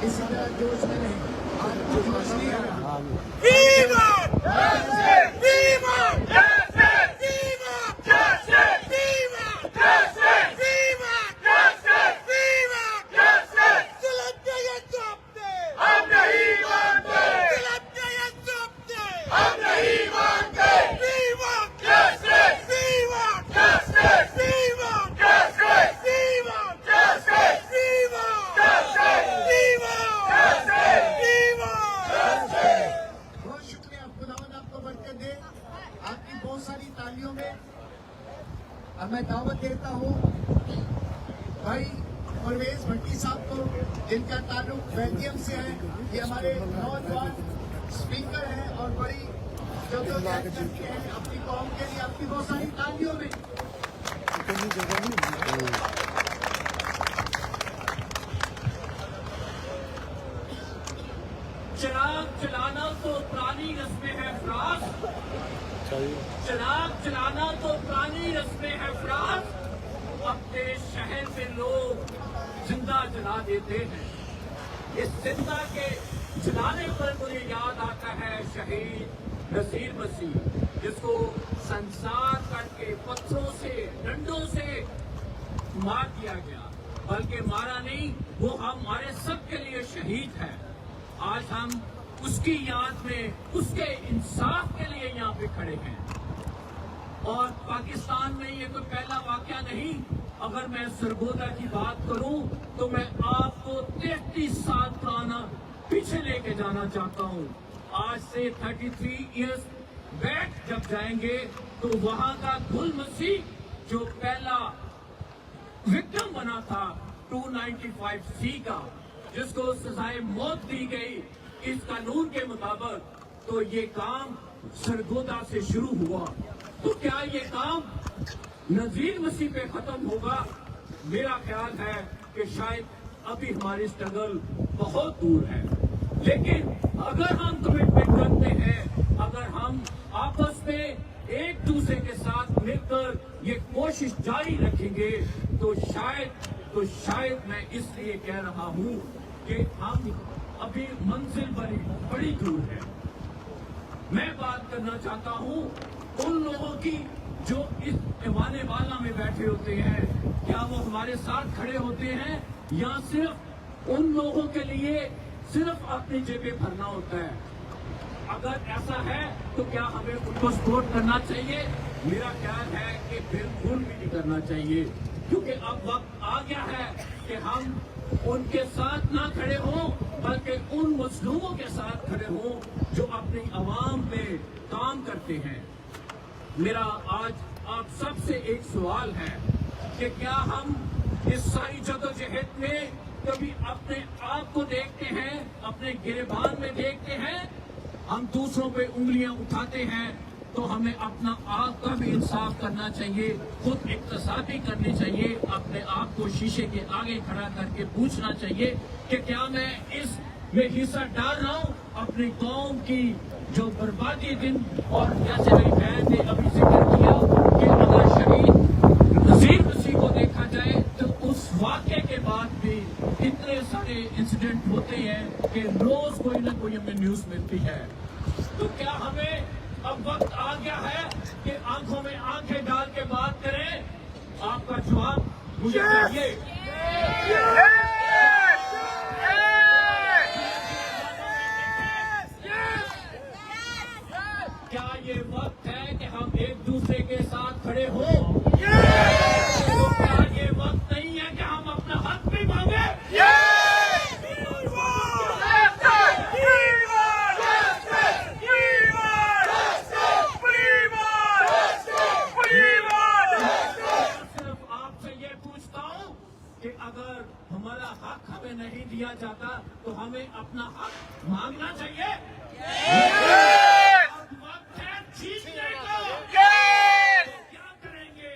इसी तरह जोश में नहीं, आज जोश नहीं आ रहा। बहुत शुक्रिया, खुदावंद आपको बरकत दे। आपकी बहुत सारी तालियों में अब मैं दावत देता हूँ भाई परवेज भट्टी साहब को, जिनका ताल्लुक बेल्जियम से है। ये हमारे नौजवान स्पीकर हैं और बड़ी जद्दोजहद करते हैं अपनी कौम के लिए। आपकी बहुत सारी तालियों में
चिराग जलाना तो पुरानी रस्में है फ्रांस, चिराग जलाना तो पुरानी रस्में है फ्रांस। अपने शहर में लोग जिंदा जला देते हैं। इस जिंदा के जलाने पर मुझे याद आता है शहीद नसीर मसीह, जिसको संसार करके पत्थरों से डंडों से मार दिया गया। बल्कि मारा नहीं, वो हमारे सब के लिए शहीद है। आज हम उसकी याद में, उसके इंसाफ के लिए यहाँ पे खड़े हैं। और पाकिस्तान में ये कोई पहला वाकया नहीं। अगर मैं सरगोदा की बात करूं तो मैं आपको 33 साल पुराना पीछे लेके जाना चाहता हूं। आज से 33 इयर्स बैक जब जाएंगे तो वहां का गुल मसीह जो पहला विक्टिम बना था 295C का, जिसको सजाए मौत दी गई इस कानून के मुताबिक, तो ये काम सरगोदा से शुरू हुआ। तो क्या ये काम नजीर मसीह पे खत्म होगा? मेरा ख्याल है कि शायद अभी हमारी स्ट्रगल बहुत दूर है। लेकिन अगर हम कमिटमेंट करते हैं, अगर हम आपस में एक दूसरे के साथ मिलकर ये कोशिश जारी रखेंगे, तो शायद मैं इसलिए कह रहा हूं कि हम अभी मंजिल बड़ी दूर है। मैं बात करना चाहता हूं उन लोगों की जो इस ऐवाने वाला में बैठे होते हैं। क्या वो हमारे साथ खड़े होते हैं या सिर्फ उन लोगों के लिए सिर्फ अपनी जेबें भरना होता है?
अगर ऐसा है तो क्या हमें उनको सपोर्ट करना चाहिए? मेरा ख्याल है कि बिल्कुल भी नहीं करना चाहिए, क्योंकि अब वक्त आ गया है कि हम उनके साथ ना खड़े हों, बल्कि उन मजलूमों के साथ खड़े हों जो अपनी आवाम पे काम करते हैं। मेरा आज आप सबसे एक सवाल है कि क्या हम इस सारी जदोजहद में कभी अपने आप को देखते हैं, अपने गिरबान में देखते हैं? हम दूसरों पे उंगलियां उठाते हैं तो हमें अपना आप का भी इंसाफ करना चाहिए, खुद इक्तसाबी करनी चाहिए, अपने आप को शीशे के आगे खड़ा करके पूछना चाहिए कि क्या मैं इस में हिस्सा डाल रहा हूँ अपनी कौम की जो बर्बादी दिन। और जैसे मेरी बहन ने अभी जिक्र किया कि अगर शहीद नज़ीर मसीह को देखा जाए तो उस वाक़े के बाद भी इतने सारे इंसिडेंट होते हैं कि रोज कोई ना कोई हमें न्यूज़ मिलती है। तो क्या हमें अब वक्त आ गया है कि आंखों में आंखें डाल के बात करें? आपका जवाब मुझे चाहिए। क्या ये वक्त है कि हम एक दूसरे के साथ खड़े हों? तो क्या ये वक्त नहीं है कि हम अपना हक भी मांगे? कि अगर हमारा हक हमें नहीं दिया जाता तो हमें अपना हक मांगना चाहिए। अब वक्त है जीतने का। क्या करेंगे?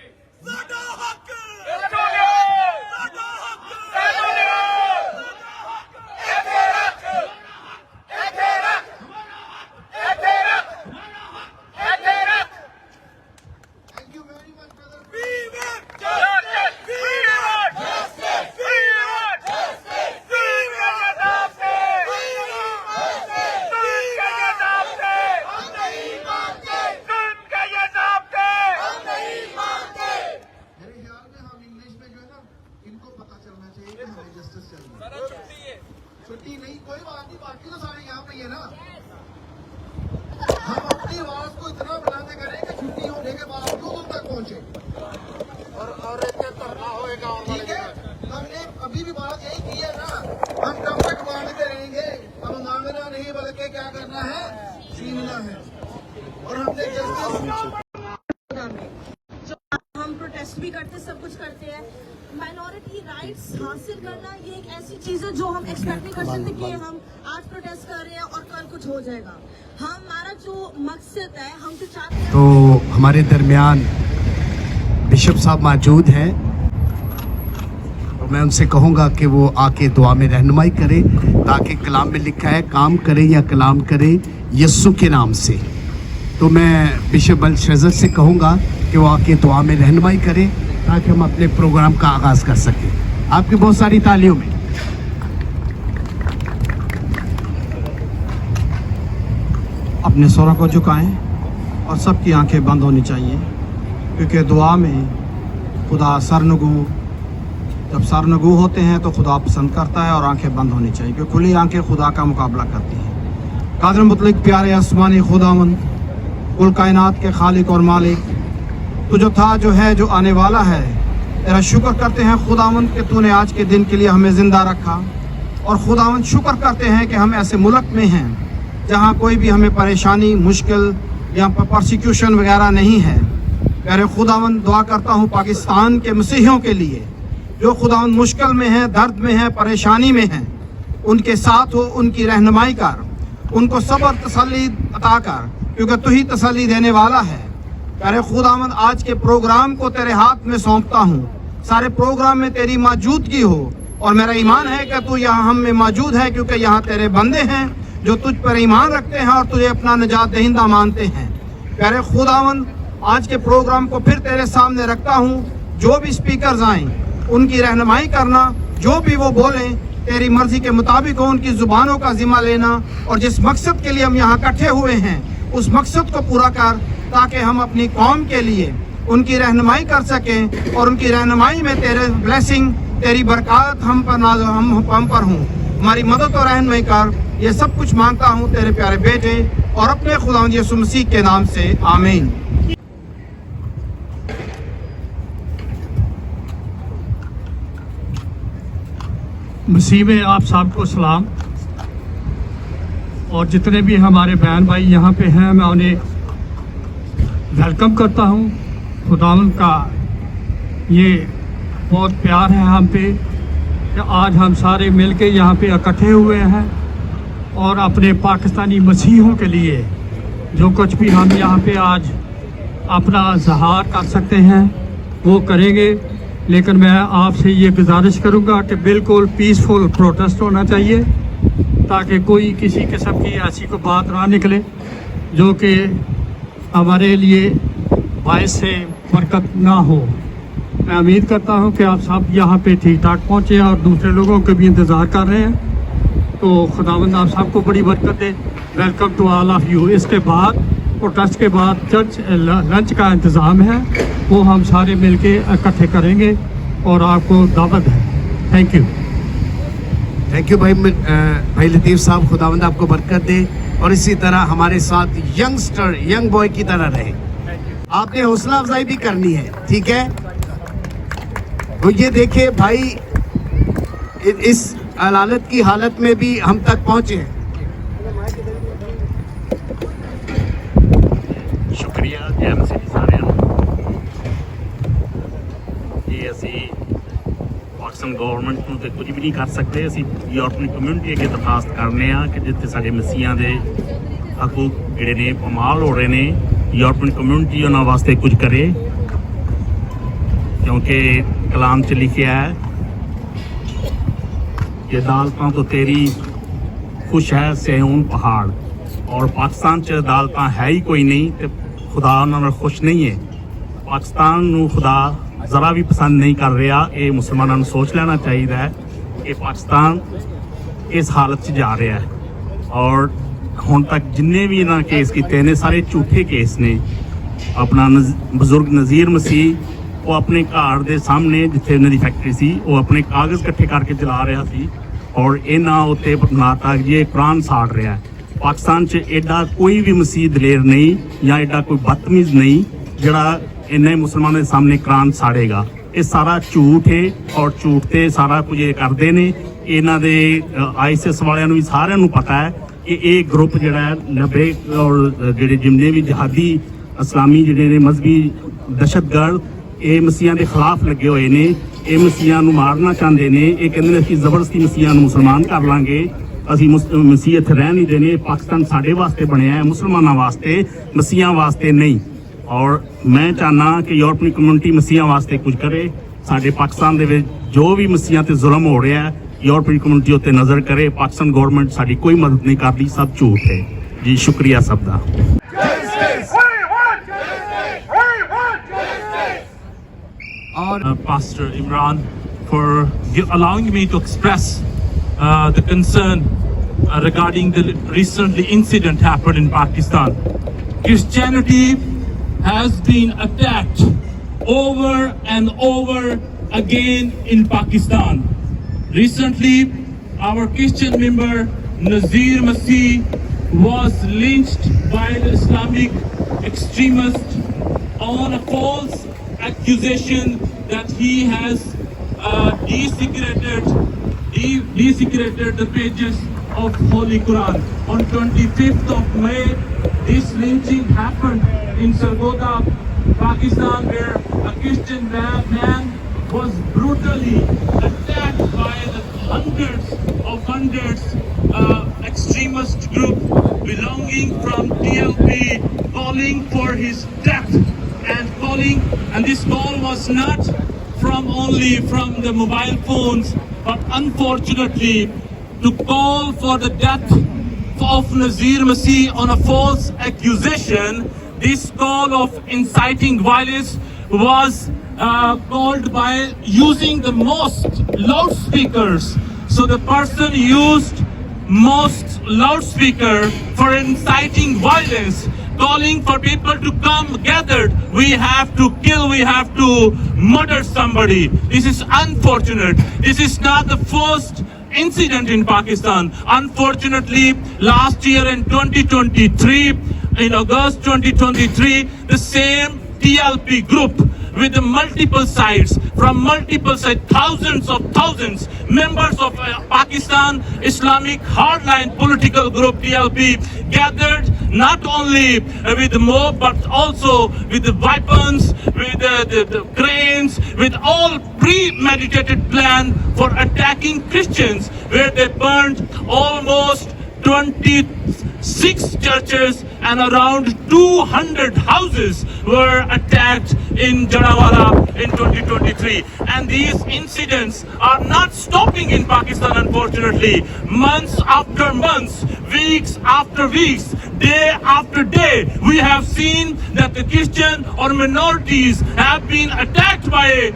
छुट्टी नहीं, कोई बात नहीं, बाकी तो सारे यहाँ पे ही है ना। हम अपनी आवाज को इतना बुलंद करें कि छुट्टी होने के बावजूद उन तक पहुँचे और ठीक है। हमने अभी भी बात यही की है ना, हम तब तक मांगते रहेंगे। अब मांगना नहीं बल्कि क्या करना है, छीनना है। और हमने जस्टिस
हम प्रोटेस्ट भी करते, सब कुछ करते हैं। माइनॉरिटी राइट्स हासिल करना ये एक ऐसी चीज है जो हम एक्सपेक्ट नहीं कर सकते कि हम आज प्रोटेस्ट कर रहे हैं और कल कुछ हो जाएगा। हमारा जो मकसद है, हम तो चाहते हैं।
तो हमारे दरमियान बिशप साहब मौजूद हैं, तो मैं उनसे कहूँगा कि वो आके दुआ में रहनुमाई करें, ताकि कलाम में लिखा है काम करें या कलाम करें यस्सु के नाम से। तो मैं बिशप बलशज़र से कहूँगा कि वो आके दुआ में रहनुमाई करें ताकि हम अपने प्रोग्राम का आगाज़ कर सकें। आपकी बहुत सारी तालियों में।
अपने सरों को झुकाएं और सबकी आंखें बंद होनी चाहिए, क्योंकि दुआ में खुदा सरनगू, जब सरनगू होते हैं तो खुदा पसंद करता है और आंखें बंद होनी चाहिए, क्योंकि खुली आंखें खुदा का मुकाबला करती हैं। कादिर मुतलक प्यारे आसमानी खुदावंद, कुल कायनात के खालिक और मालिक, तू जो था, जो है, जो आने वाला है, तेरा शुक्र करते हैं खुदावंद कि तूने आज के दिन के लिए हमें ज़िंदा रखा। और खुदावंद शुक्र करते हैं कि हम ऐसे मुल्क में हैं जहाँ कोई भी हमें परेशानी, मुश्किल या परसिक्यूशन वगैरह नहीं है। प्यारे खुदावंद, दुआ करता हूँ पाकिस्तान के मसीहियों के लिए जो खुदावंद मुश्किल में हैं, दर्द में हैं, परेशानी में हैं, उनके साथ हो, उनकी रहनुमाई कर, उनको सब्र तसल्ली अता कर, क्योंकि तू ही तसल्ली देने वाला है। प्यारे खुदावंद, आज के प्रोग्राम को तेरे हाथ में सौंपता हूँ। सारे प्रोग्राम में तेरी मौजूदगी हो, और मेरा ईमान है कि तू यहाँ हम में मौजूद है, क्योंकि यहाँ तेरे बंदे हैं जो तुझ पर ईमान रखते हैं और तुझे अपना निजात दहिंदा मानते हैं। प्यारे खुदावंद, आज के प्रोग्राम को फिर तेरे सामने रखता हूँ। जो भी स्पीकर्स आएँ उनकी रहनुमाई करना, जो भी वो बोलें तेरी मर्जी के मुताबिक हो, उनकी ज़ुबानों का ज़िम्मा लेना, और जिस मकसद के लिए हम यहाँ इकट्ठे हुए हैं उस मकसद को पूरा कर, ताकि हम अपनी कौम के लिए उनकी रहनुमाई कर सकें, और उनकी रहनुमाई में तेरे ब्लेसिंग, तेरी बरकत हम पर हूँ। हमारी मदद और रहनुमाई कर, یہ سب کچھ مانگتا ہوں تیرے پیارے بیٹے اور اپنے خداوند یسوع مسیح کے نام سے آمین.
مسیح میں آپ سب کو سلام. اور جتنے بھی ہمارے بہن بھائی یہاں پہ ہیں میں انہیں ویلکم کرتا ہوں. خداوند کا یہ بہت پیار ہے ہم پہ کہ آج ہم سارے مل کے یہاں پہ اکٹھے ہوئے ہیں اور اپنے پاکستانی مسیحیوں کے لیے جو کچھ بھی ہم یہاں پہ آج اپنا اظہار کر سکتے ہیں وہ کریں گے. لیکن میں آپ سے یہ گزارش کروں گا کہ بالکل پیسفل پروٹیسٹ ہونا چاہیے تاکہ کوئی کسی قسم کی ایسی کوئی بات نہ نکلے جو کہ ہمارے لیے باعث سے برکت نہ ہو. میں امید کرتا ہوں کہ آپ سب یہاں پہ ٹھیک ٹھاک پہنچے اور دوسرے لوگوں کے بھی انتظار کر رہے ہیں. تو خداوند آپ سب کو بڑی برکت دے. Welcome to all of you. اس کے بعد پروٹیسٹ کے بعد چرچ لنچ کا انتظام ہے وہ ہم سارے مل کے اکٹھے کریں گے اور آپ کو دعوت ہے. Thank you.
تھینک یو بھائی لطیف صاحب. خداوند آپ کو برکت دے اور اسی طرح ہمارے ساتھ ینگ بوائے کی طرح رہے. آپ نے حوصلہ افزائی بھی کرنی ہے, ٹھیک ہے. تو یہ دیکھیں بھائی اس علالت کی حالت میں بھی ہم تک پہنچے ہیں.
شکریہ جے مسیح سارے یہ اسی پاکستان گورنمنٹ نوں تے کچھ بھی نہیں کر سکتے. اسی یورپین کمیونٹی اگے درخواست کرنے ہاں کہ جتنے سارے مسیحیاں دے حقوق جڑے نے پامال ہو رہے نے یورپین کمیونٹی انہاں واسطے کچھ کرے. کیونکہ کلام چ لکھیا ہے کہ عدالتاں تو تیری خوش ہے سیہون پہاڑ, اور پاکستان چ عدالتاں ہے ہی کوئی نہیں تے خدا انہاں نال خوش نہیں ہے. پاکستان نو خدا ذرا بھی پسند نہیں کر رہا. یہ مسلمانوں نے سوچ لینا چاہیے کہ پاکستان اس حالت سے جا رہا ہے. اور ہن تک جننے بھی انہاں کیس کیتے نے سارے جھوٹے کیس نے. اپنا بزرگ نذیر مسیح وہ اپنے گھر دے سامنے جتھے انہاں دی فیکٹری سی وہ اپنے کاغذ کٹھے کر کے چلا رہا سی اور انہاں اتنے ناتا یہ قرآن ساڑ رہا ہے. پاکستان چ ایڈا کوئی بھی مسیح دلیر نہیں یا ایڈا کوئی بدتمیز نہیں جڑا انہیں مسلمانوں کے سامنے قرآن ساڑے گا. یہ سارا جھوٹ ہے اور جھوٹ تے سارا کچھ یہ کرتے ہیں. یہاں دے ISIS والوں بھی سارے پتہ ہے کہ یہ گروپ جڑا ہے 90 اور جڑے جتنے بھی جہادی اسلامی جڑے نے مذہبی دہشت گرد یہ مسیحاں دے خلاف لگے ہوئے نے. یہ مسیحاں نو مارنا چاہتے ہیں. یہ کہتے ہیں کہ زبردستی مسیحاں نو مسلمان کر لیں گے, اسی مسیح اتنے رہ نہیں دینے. پاکستان ساڈے واسطے بنیا ہے, مسلمانوں واسطے, مسیحاں واسطے نہیں. اور میں چاہنا کہ یورپین کمیونٹی مسیحاں واسطے کچھ کرے. ساڈے پاکستان دے جو بھی مسیحاں تے ظلم ہو رہا ہے یورپین کمیونٹی اتنے نظر کرے. پاکستان گورنمنٹ ساری کوئی مدد نہیں کرتی, سب جھوٹ ہے. جی شکریہ سب کا.
Pastor Imran, for allowing me to express the concern regarding the recently incident happened in Pakistan. Christianity has been attacked over and over again in Pakistan. Recently, our Christian member Nazir Masih was lynched by the Islamic extremists on a false accusation that he has desecrated the pages of Holy Quran. On 25th of May, this lynching happened in Sargodha, Pakistan, where a Christian man was brutally attacked by the hundreds extremist group belonging from TLP, calling for his death. And this call was not only from the mobile phones, but unfortunately to call for the death of Nazir Masih on a false accusation. This call of inciting violence was called by using the most loudspeakers. So the person used most loudspeaker for inciting violence, calling for people to come gathered. We have to kill, we have to murder somebody. This is unfortunate. This is not the first incident in Pakistan. Unfortunately, last year in 2023, in August 2023, the same TLP group with multiple sides, from multiple sides, thousands, members of Pakistan Islamic hardline political group TLP gathered not only with the mob but also with the weapons, with the cranes, with all premeditated plan for attacking Christians, where they burned almost 26 churches and around 200 houses were attacked in Jadawala in 2023. And these incidents are not stopping in Pakistan, unfortunately. Months after months, weeks after weeks, day after day, we have seen that the Christian or minorities have been attacked by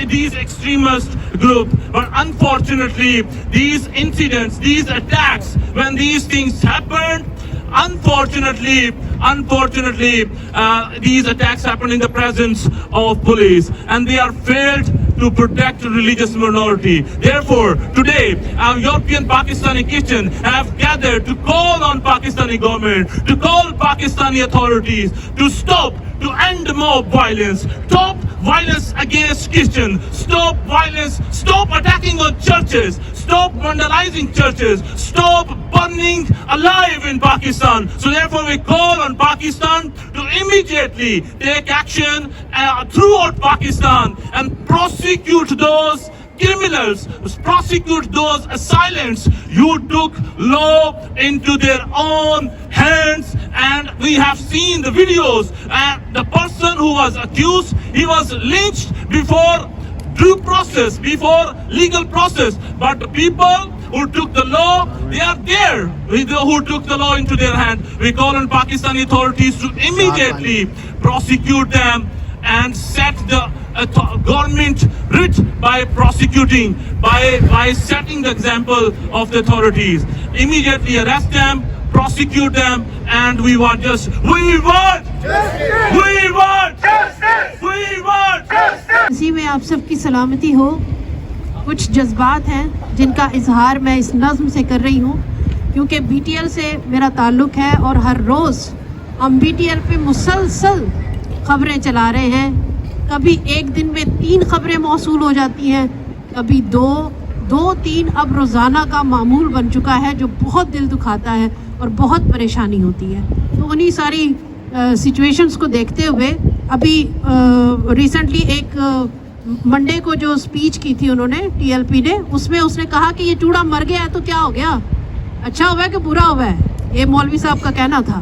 these extremist groups. But unfortunately, these incidents, these attacks, when these things happened, unfortunately, these attacks happened in the presence of police, and they are failed to protect religious minority. Therefore, today, our European Pakistani Christians have gathered to call on Pakistani government, to call Pakistani authorities to stop, to end mob violence, stop violence against Christians, stop violence, stop attacking on churches, stop vandalizing churches, stop burning alive in Pakistan. So therefore we call on Pakistan to immediately take action throughout Pakistan and prosecute those criminals, prosecute those assailants who took law into their own hands. And we have seen the videos, and the person who was accused, he was lynched before due process, before legal process. But the people who took the law, they are there, who took the law into their hand. We call on Pakistani authorities to immediately prosecute them and set the government right by prosecuting, by setting the example of the authorities. Immediately arrest them, prosecute them, and we want justice. We want justice.
इसी में आप सबकी सलामती हो। कुछ जज्बात हैं जिनका इजहार मैं इस नज़्म से कर रही हूँ, क्योंकि BTL से मेरा ताल्लुक़ है और हर रोज़ हम BTL पे मुसलसल ख़बरें चला रहे हैं। कभी एक दिन में 3 ख़बरें मौसूल हो जाती हैं, कभी 2-3 अब रोज़ाना का मामूल बन चुका है, जो बहुत दिल दुखाता है और बहुत परेशानी होती है। तो उन्हीं सारी सिचुएशंस को देखते हुए अभी रिसेंटली एक मंडे को जो स्पीच की थी उन्होंने, TLP ने, उसमें उसने कहा कि ये चूड़ा मर गया है तो क्या हो गया, अच्छा हुआ है कि बुरा हुआ है, ये मौलवी साहब का कहना था।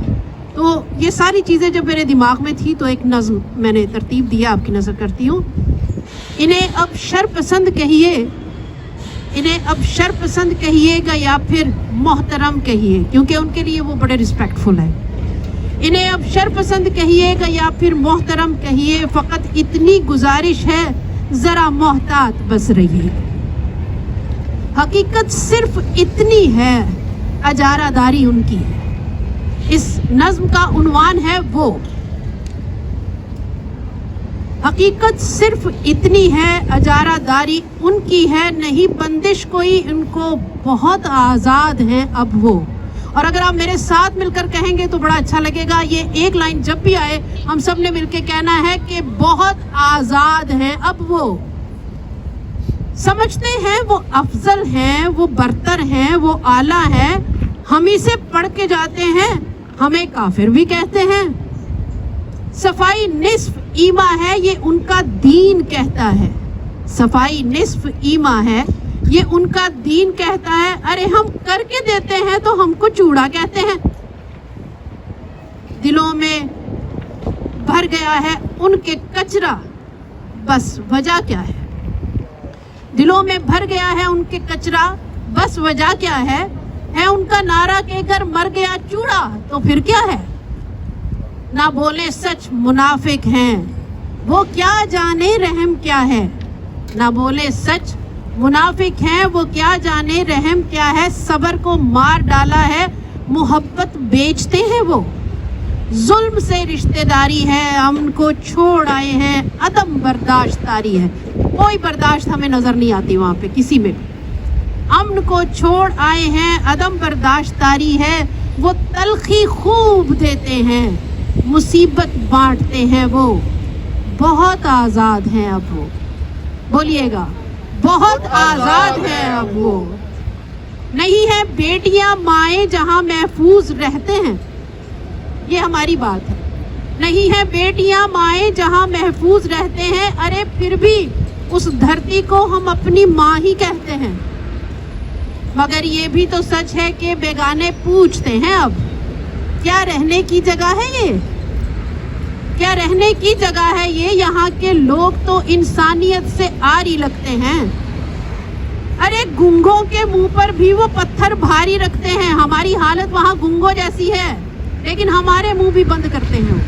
तो ये सारी चीज़ें जब मेरे दिमाग में थी तो एक नज़्म मैंने तरतीब दिया, आपकी नज़र करती हूँ। इन्हें अब शरपसंद कहिए, इन्हें अब शरपसंद कहिएगा या फिर मोहतरम कहिए, क्योंकि उनके लिए वो बड़े रिस्पेक्टफुल है। इन्हें अब शरपसंद कहिएगा या फिर मोहतरम कहिए, फ़कत इतनी गुजारिश है ज़रा मोहतात बस रहिए। हकीकत सिर्फ इतनी है, अजारादारी उनकी है। इस नज़्म का उन्वान है वो। हकीकत सिर्फ इतनी है, अजारादारी उनकी है, नहीं बंदिश कोई इनको, बहुत आज़ाद हैं अब वो। और अगर आप मेरे साथ मिलकर कहेंगे तो बड़ा अच्छा लगेगा। ये एक लाइन जब भी आए हम सब ने मिलकर कहना है कि बहुत आज़ाद हैं अब वो। समझते हैं वो अफजल हैं, वो बरतर हैं, वो आला हैं, हम ही से पढ़ के जाते हैं, हमें काफिर भी कहते हैं। सफाई निस्फ ईमा है, ये उनका दीन कहता है। सफाई निस्फ ईमा है, ये उनका दीन कहता है। अरे हम करके देते हैं तो हमको चूड़ा कहते हैं। दिलों में भर गया है उनके कचरा, बस वजह क्या है। दिलों में भर गया है उनके कचरा, बस वजह क्या है उनका नारा के घर मर गया चूड़ा तो फिर क्या है। ना बोले सच मुनाफिक हैं, वो क्या जाने रहम क्या है। ना बोले सच मुनाफिक हैं, वो क्या जाने रहम क्या है। सबर को मार डाला है, मोहब्बत बेचते हैं वो। जुल्म से रिश्तेदारी है, हम उनको छोड़ आए हैं, अदम बर्दाश्त तारी है। कोई बर्दाश्त हमें नजर नहीं आती वहाँ पे किसी में भी। हम अमन को छोड़ आए हैं, अदम बर्दाश्तारी है, वो तलखी खूब देते हैं, मुसीबत बांटते हैं, वो बहुत आज़ाद हैं अब वो। बोलिएगा, बहुत आज़ाद हैं अब वो। नहीं है बेटियां माएँ जहां महफूज रहते हैं, ये हमारी बात है। नहीं है बेटियां माएँ जहां महफूज रहते हैं, अरे फिर भी उस धरती को हम अपनी माँ ही कहते हैं। मगर ये भी तो सच है कि बेगाने पूछते हैं अब, क्या रहने की जगह है ये? क्या रहने की जगह है ये? यहाँ के लोग तो इंसानियत से आरी लगते हैं। अरे गुंगों के मुंह पर भी वो पत्थर भारी रखते हैं। हमारी हालत वहाँ गुंगों जैसी है, लेकिन हमारे मुंह भी बंद करते हैं।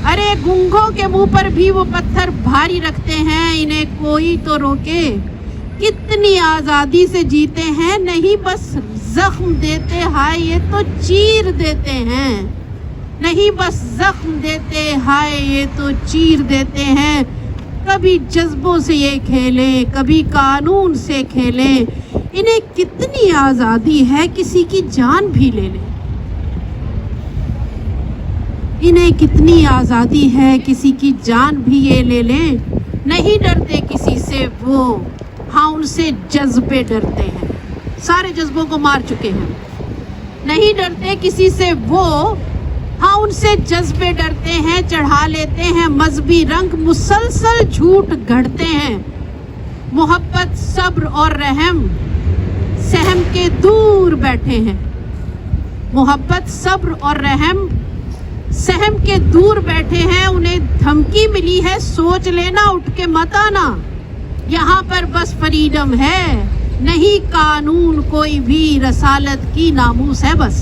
अरे गुंगों के मुंह पर भी वो पत्थर भारी रखते हैं, इन्हें कोई तो रोके। कितनी आज़ादी से जीते हैं, नहीं बस जख्म देते, हाय ये तो चीर देते हैं। नहीं बस जख्म देते, हाय ये तो चीर देते हैं। कभी जज्बों से ये खेले, कभी कानून से खेले। इन्हें कितनी आज़ादी है, किसी की जान भी ले ले। इन्हें कितनी आज़ादी है, किसी की जान भी ये ले लें। नहीं डरते किसी से वो, हाँ उनसे जज्बे डरते हैं। सारे जज्बों को मार चुके हैं। नहीं डरते किसी से वो, हाँ उनसे जज्बे डरते हैं। चढ़ा लेते हैं मजहबी रंग, मुसलसल झूठ गढ़ते हैं। मोहब्बत सब्र और रहम सहम के दूर बैठे हैं। मोहब्बत सब्र और रहम सहम के दूर बैठे हैं। उन्हें धमकी मिली है, सोच लेना उठ के मत आना। यहाँ पर बस फ्रीडम है, नहीं कानून कोई भी, रसालत की नामूस है बस।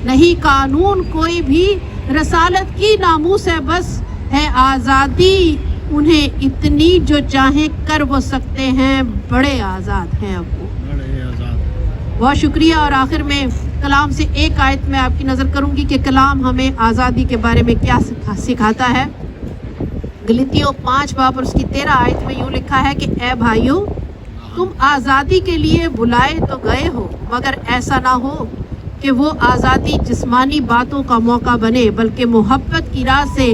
नहीं कानून कोई भी, रसालत की नामूस है बस। है आज़ादी उन्हें इतनी, जो चाहे कर वो सकते हैं, बड़े आज़ाद हैं अब वो। बहुत शुक्रिया। और आखिर में कलाम से एक आयत में आपकी नज़र करूंगी कि कलाम हमें आज़ादी के बारे में क्या सिखाता है। गलतियों 5 बाब और उसकी 13 आयत में यूँ लिखा है कि ए भाइयों, तुम आज़ादी के लिए बुलाए तो गए हो, मगर ऐसा ना हो कि वो आज़ादी जिस्मानी बातों का मौका बने, बल्कि मोहब्बत की राह से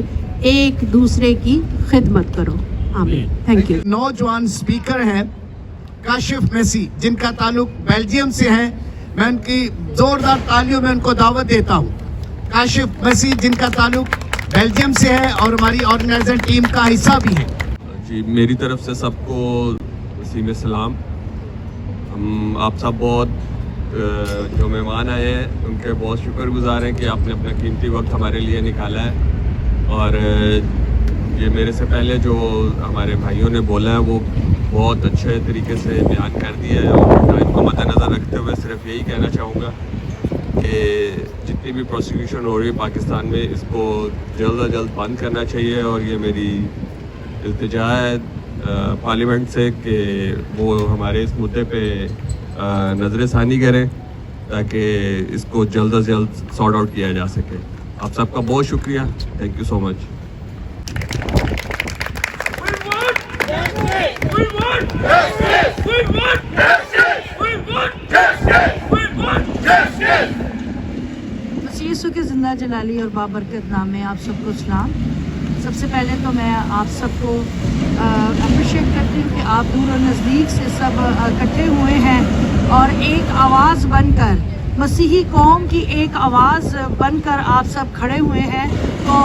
एक दूसरे की खिदमत करो। आमीन। Thank you.
नौजवान स्पीकर हैं काशिफ मैसी, जिनका ताल्लुक बेल्जियम से है। मैं उनकी जोरदार तालियों में उनको दावत देता हूँ। काशिफ मैसी जिनका ताल्लुक बेल्जियम से है और हमारी ऑर्गेनाइजर टीम का हिस्सा भी है।
जी, मेरी तरफ से सबको वसीम सलाम। हम आप सब बहुत जो मेहमान आए हैं उनके बहुत शुक्रगुजार हैं कि आपने अपना कीमती वक्त हमारे लिए निकाला है। और ये मेरे से पहले जो हमारे भाइयों ने बोला है वो बहुत अच्छे तरीके से बयान कर दिया है। और टाइम को मद्देनज़र रखते हुए सिर्फ यही कहना चाहूँगा कि जितनी भी प्रोसिक्यूशन हो रही है पाकिस्तान में, इसको जल्द अज जल्द बंद करना चाहिए। और ये मेरी इल्तिजा है पार्लियामेंट से कि वो हमारे इस मुद्दे पे नज़र षानी करें ताकि इसको जल्द अज जल्द सॉर्ट आउट किया जा सके। आप सबका बहुत शुक्रिया। Thank you so much.
यीशु के ज़िंदा जलाली और बाबरकत नाम में आप सबको सलाम। सबसे पहले तो मैं आप सबको अप्रिशिएट करती हूँ कि आप दूर और नज़दीक से सब इकट्ठे हुए हैं और एक आवाज़ बनकर, मसीही कौम की एक आवाज़ बनकर आप सब खड़े हुए हैं। तो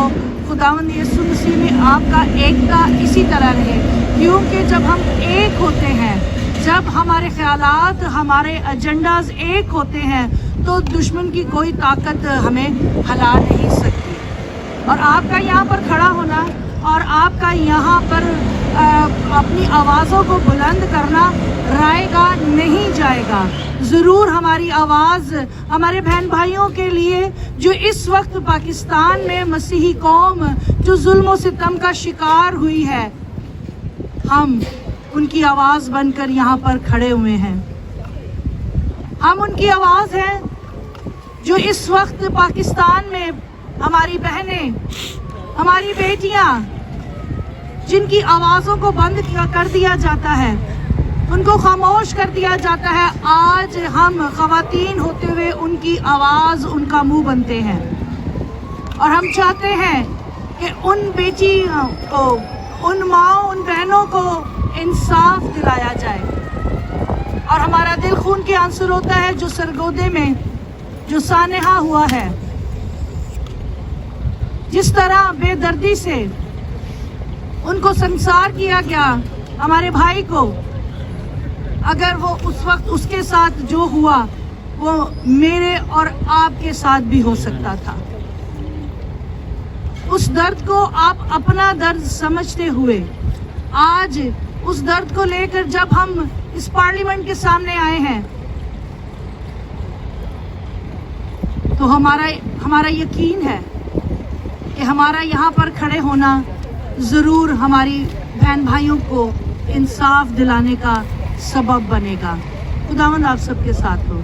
खुदावंद यीशु मसीह में आपका एकता इसी तरह रहे, क्योंकि जब हम एक होते हैं, जब हमारे ख़यालात, हमारे एजेंडाज एक होते हैं, तो दुश्मन की कोई ताकत हमें हिला नहीं सकती। और आपका यहाँ पर खड़ा होना और आपका यहाँ पर अपनी आवाज़ों को बुलंद करना रायगा नहीं जाएगा। ज़रूर हमारी आवाज़ हमारे बहन भाइयों के लिए जो इस वक्त पाकिस्तान में मसीही कौम जो जुल्म और सितम का शिकार हुई है, हम उनकी आवाज़ बनकर यहाँ पर खड़े हुए हैं। हम उनकी आवाज़ हैं जो इस वक्त पाकिस्तान में हमारी बहनें, हमारी बेटियां, जिनकी आवाज़ों को बंद कर दिया जाता है, उनको खामोश कर दिया जाता है। आज हम ख़वातीन होते हुए उनकी आवाज़, उनका मुंह बनते हैं और हम चाहते हैं कि उन बेटियों को, उन माँओं, उन बहनों को इंसाफ दिलाया जाए। और हमारा दिल खून के आंसू होता है जो सरगोदे में जो सानेहा हुआ है, जिस तरह बेदर्दी से उनको संसार किया गया हमारे भाई को। अगर वो उस वक्त उसके साथ जो हुआ वो मेरे और आपके साथ भी हो सकता था। उस दर्द को आप अपना दर्द समझते हुए आज उस दर्द को लेकर जब हम इस पार्लियामेंट के सामने आए हैं तो हमारा यकीन है कि हमारा यहाँ पर खड़े होना ज़रूर हमारी बहन भाइयों को इंसाफ दिलाने का सबब बनेगा। खुदावंद आप सबके साथ हो।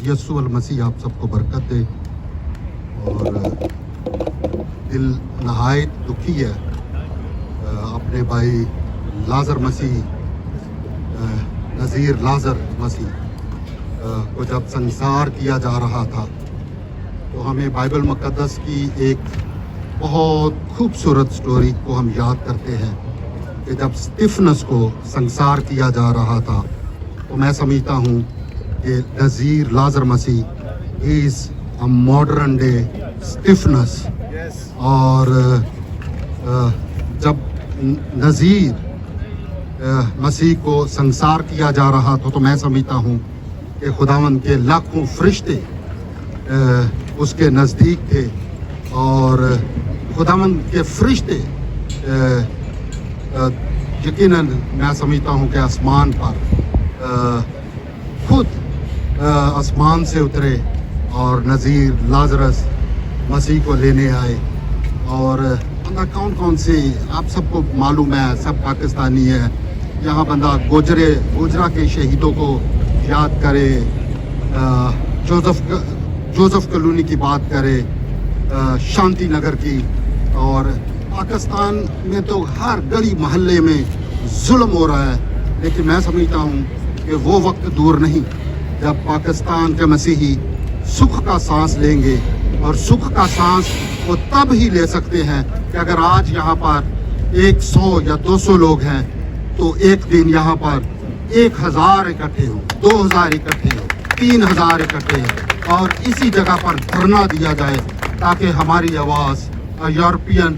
यस्सु अल मसीह आप सबको बरकत दे। और दिल नहायत दुखी है अपने भाई लाजर मसीह, नज़ीर लाजर मसीह को जब संसार किया जा रहा था तो हमें बाइबल मुक़द्दस की एक बहुत खूबसूरत स्टोरी को हम याद करते हैं कि जब स्टीफनस को संसार किया जा रहा था तो मैं समझता हूँ कि Nazir Lazar Masih is a modern day Stephanus. और जब नज़ीर मसीह को संसार किया जा रहा था तो मैं समझता हूँ कि खुदावंद के लाखों फरिश्ते उसके नज़दीक थे और खुदावंद के फरिश्ते यकीनन मैं समझता हूँ कि आसमान पर खुद आसमान से उतरे और नज़ीर लाजरस मसीह को लेने आए। और बंदा कौन कौन से आप सबको मालूम है, सब पाकिस्तानी है। यहाँ बंदा गोजरा के शहीदों को याद करे, जोसेफ कॉलोनी की बात करे, शांति नगर की। और पाकिस्तान में तो हर गली मोहल्ले में जुल्म हो रहा है, लेकिन मैं समझता हूँ कि वो वक्त दूर नहीं जब पाकिस्तान के मसीही सुख का सांस लेंगे। और सुख का सांस वो तब ही ले सकते हैं कि अगर आज यहाँ पर 100 या 200 लोग हैं तो एक दिन यहाँ पर 1000 इकट्ठे हो, 2000 इकट्ठे हो, 3000 इकट्ठे हो और इसी जगह पर धरना दिया जाए ताकि हमारी आवाज़ यूरोपियन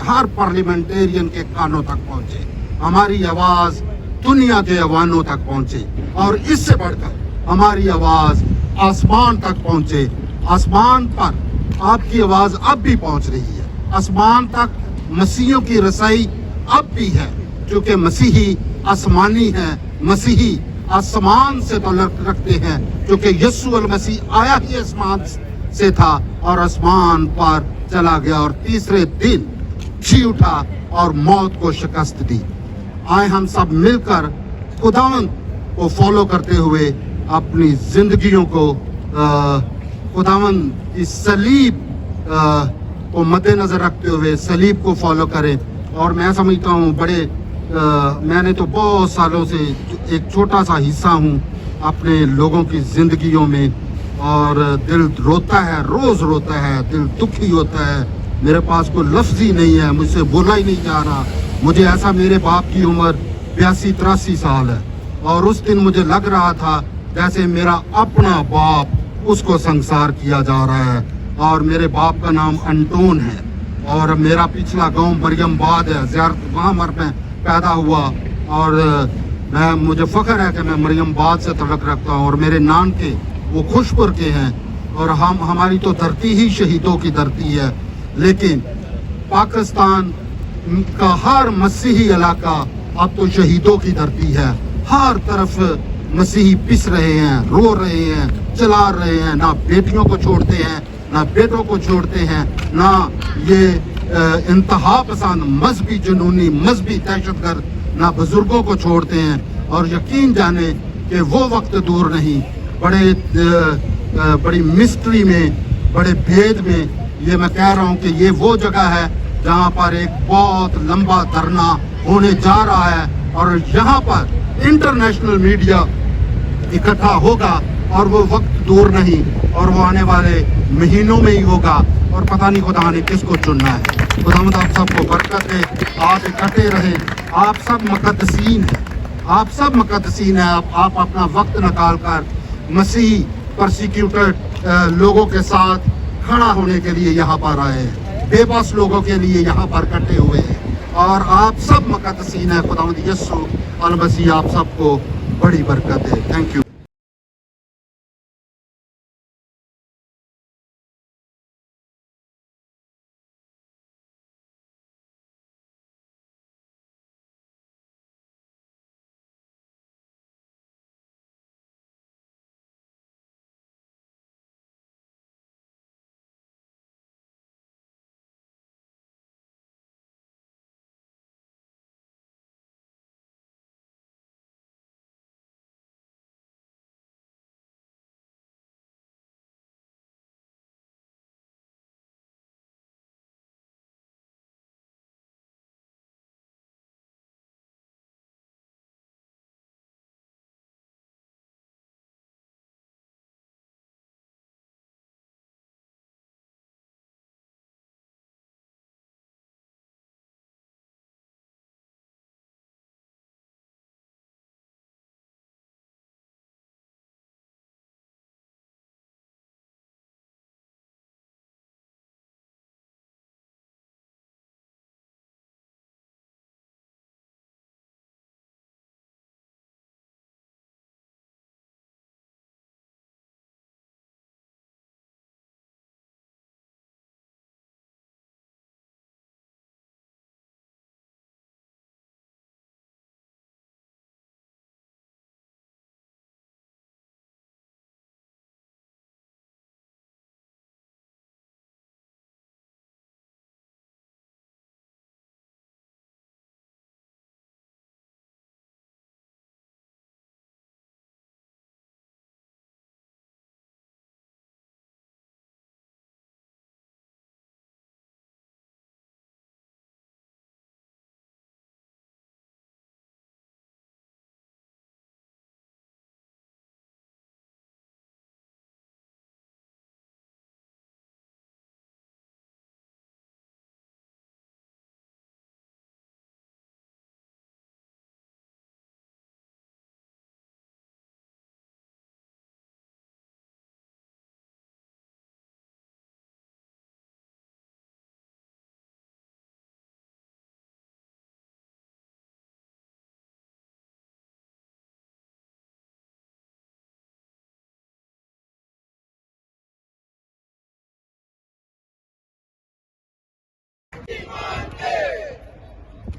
हर पार्लियामेंटेरियन के कानों तक पहुँचे, हमारी आवाज़ दुनिया के अवानों तक पहुँचे और इससे बढ़कर हमारी आवाज़ आसमान तक पहुँचे। आसमान पर आपकी आवाज़ अब भी पहुँच रही है, आसमान तक मसीहियों की रसाई अब भी है, क्योंकि मसीही आसमानी है, मसीही आसमान से ताल्लुक़ रखते हैं, क्योंकि यस्सु अल मसीह आया ही आसमान से था और आसमान पर चला गया और तीसरे दिन जी उठा और मौत को शिकस्त दी। आए हम सब मिलकर खुदावंद को फॉलो करते हुए अपनी जिंदगियों को खुदावंद की सलीब को मद्देनजर रखते हुए सलीब को फॉलो करें। और मैं समझता हूँ मैंने तो बहुत सालों से एक छोटा सा हिस्सा हूँ अपने लोगों की जिंदगियों में और दिल रोता है, रोज़ रोता है, दिल दुखी होता है, मेरे पास कोई लफ्ज़ ही नहीं है, मुझसे बोला ही नहीं जा रहा। मुझे ऐसा, मेरे बाप की उम्र 82-83 साल है और उस दिन मुझे लग रहा था जैसे मेरा अपना बाप उसको संसार किया जा रहा है। और मेरे बाप का नाम अंटोन है और मेरा पिछला गांव मरियमबाद है, ज़ियारत वहाँ में पैदा हुआ और मुझे फ़ख्र है कि मैं मरियमबाद से तल्लुक़ रखता हूँ और मेरे नानके वो खुशपुर के हैं और हमारी तो धरती ही शहीदों की धरती है। लेकिन पाकिस्तान का हर मसीही इलाका अब तो शहीदों की धरती है, हर तरफ मसीही पिस रहे हैं, रो रहे हैं, चला रहे हैं, ना बेटियों को छोड़ते हैं, ना बेटों को छोड़ते हैं, ना ये इंतहा पसंद मजहबी जुनूनी मजहबी दहशतगर्द ना बुजुर्गों को छोड़ते हैं। और यकीन जाने कि वो वक्त दूर नहीं, बड़े बड़ी मिस्ट्री में, बड़े भेद में ये मैं कह रहा हूँ कि ये वो जगह है जहाँ पर एक बहुत लंबा धरना होने जा रहा है और यहाँ पर इंटरनेशनल मीडिया इकट्ठा होगा और वो वक्त दूर नहीं और वो आने वाले महीनों में ही होगा और पता नहीं खुदा ने किसको चुनना है। खुदावंद आप सबको बरकत दे, आप इकट्ठे रहे, आप सब मुकद्दसीन हैं, आप सब मुकद्दसीन हैं। आप अपना वक्त निकाल कर मसीही परसिक्यूटेड लोगों के साथ खड़ा होने के लिए यहाँ पर आए हैं, बेबस लोगों के लिए यहाँ पर इकट्ठे हुए हैं और आप सब मुकद्दसीन हैं। खुदावंद यीशु अल मसीह आप सबको बड़ी बरकत दे। Thank you.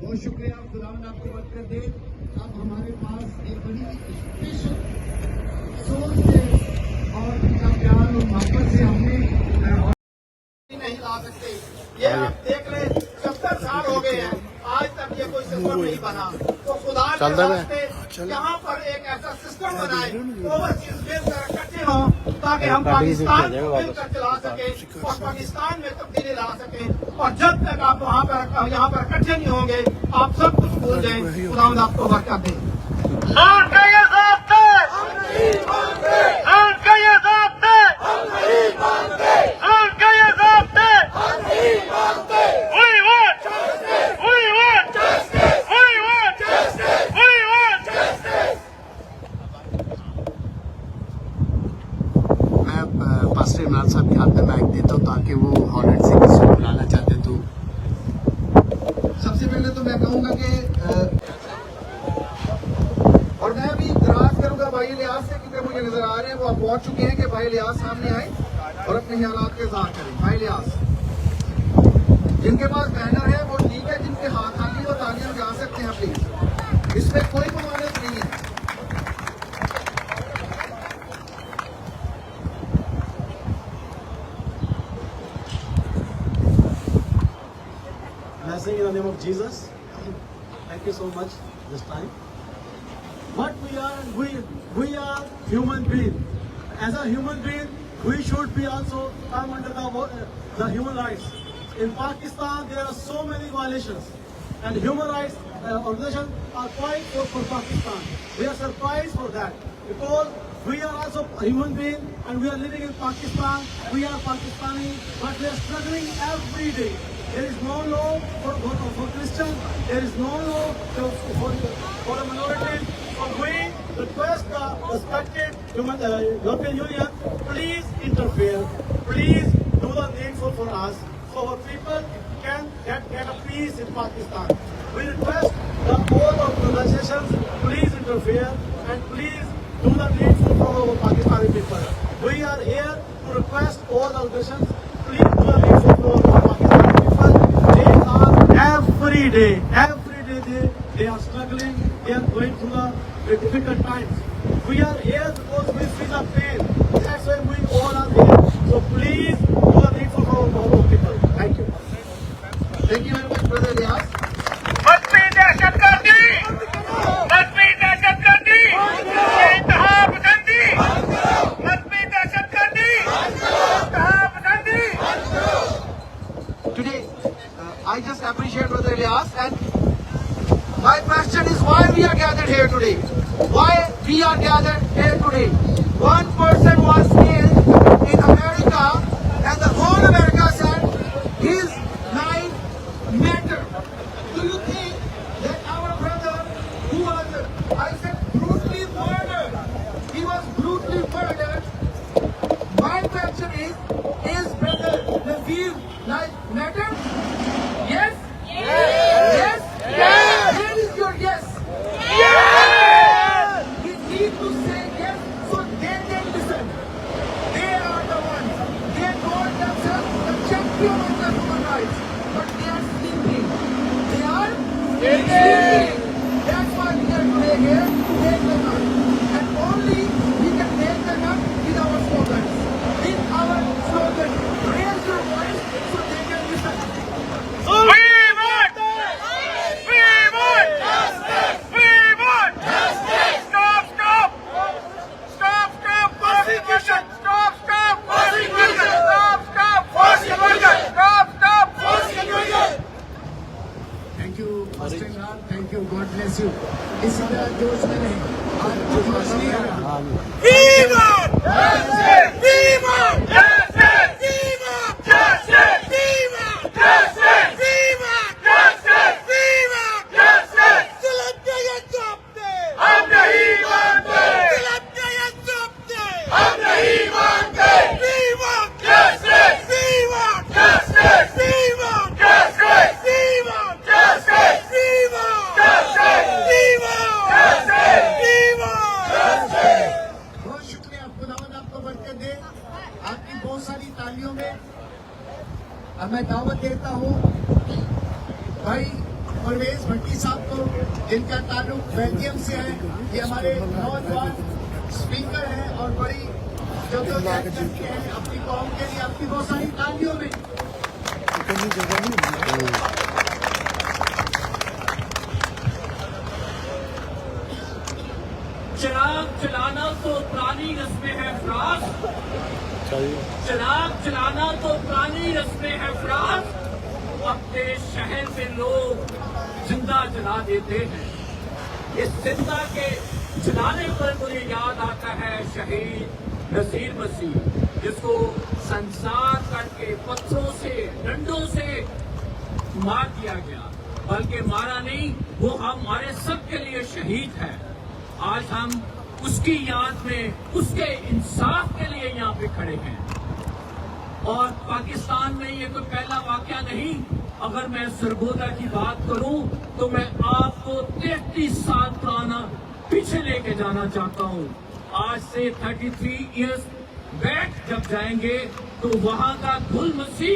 बहुत शुक्रिया, खुदावंद आपको बरकत दे। अब हमारे पास एक बड़ी स्पेशल सोच से और इनका प्यार और मोहब्बत से हमने
नहीं ला सकते। ये आप देख रहे 70 साल हो गए हैं, आज तक ये कोई सिस्टम नहीं बना। तो खुदा के वास्ते यहाँ पर एक ऐसा सिस्टम बनाए, ओवरसीज मिलकर इकट्ठे हों ताकि हम पाकिस्तान को मिलकर चला सके और पाकिस्तान में तब्दीली ला सके। और जब तक आप वहाँ पर यहाँ पर इकट्ठे नहीं होंगे, आप सब कुछ भूल जाएं। खुदावंद आपको बरकत दे।
पास्टर इमरान साहब के हाथ में माइक देता हूँ ताकि वो हॉलैंड से किसी को बुलाना चाहते तो।
सबसे पहले तो मैं कहूँगा कि और मैं भी दराज करूँगा भाई लिहाज से, क्योंकि मुझे नजर आ रहे हैं वो आप पहुँच चुके हैं कि भाई लिहाज सामने आए और अपने ख्यालात के इज़हार करें। भाई लिहाज जिनके पास बैनर है वो ठीक है, जिनके हाथ खाली वो तालियां बजा सकते हैं प्लीज, इसमें कोई ममानियत नहीं है। Blessing in the name of Jesus. Thank you so much this time. What we are human being. As a human being, we should be also come under the human rights. In Pakistan, there are so many violations, and human rights organizations are quite for Pakistan. We are surprised for that because we are also a human being and we are living in Pakistan. We are Pakistani, but we are struggling every day. There is no law for Christians. There is no law for the minorities. So we request the respected European Union, please interfere. Please do the needful for us, so our people can get a peace in Pakistan. We request the all organizations, please interfere and please do the needful for our Pakistani people. We are here to request all the organizations, please do the needful for our Pakistani people. They are every day they are struggling, they are going through the difficult times. We are here because we feel the pain. That's why we all are here. So please do the needful for our people. Thank you. Thank you very much, Brother Ilyas.
Today, I just appreciate Brother Ilyas, and my question is why we are gathered here today. Why we are gathered here today? One person was killed in America, and the whole America said his life matter. Do you think that our brother who was, I said, brutally murdered, he was brutally murdered? My question is brother Nazir's life matter? Yes? Yes? Yes? Where is your yes? Yes! We need to say yes so they can listen. They are the ones. They call themselves the champion of the human rights. But they are sleeping. They are sleeping. That's why we are today here to make them up. And only we can make them up with our slogans. With our slogan, raise your voice so they can listen.
Thank you master Imran, thank you, God bless you. इसी तरह जोश में रहें. आज जोश नहीं आ रहा. बहुत शुक्रिया, खुदावंद आपको बरकत दे. आपकी बहुत सारी तालियों में अब मैं दावत देता हूँ भाई परवेज भट्टी साहब को, जिनका ताल्लुक बेल्जियम से है. ये हमारे नौजवान स्पीकर हैं और बड़ी जद्दोजहद करते हैं अपनी कौम के लिए. आपकी बहुत सारी तालियों में.
चिराग चलाना तो पुरानी रस्में है फ्रांस. चिराग चलाना तो पुरानी रस्में है फ्रांस. अपने शहर में लोग जिंदा जला देते हैं. इस जिंदा के जलाने पर मुझे याद आता है शहीद नजीर मसीह, जिसको संसार करके पत्थरों से डंडों से मार दिया गया. बल्कि मारा नहीं, वो हमारे सबके लिए शहीद है. आज हम उसकी याद में, उसके इंसाफ के लिए यहाँ पे खड़े हैं. और पाकिस्तान में ये कोई पहला वाकया नहीं. अगर मैं सरगोदा की बात करूं तो मैं आपको 33 साल पुराना पीछे लेके जाना चाहता हूं. आज से 33 इयर्स बैक जब जाएंगे तो वहां का गुल मसीह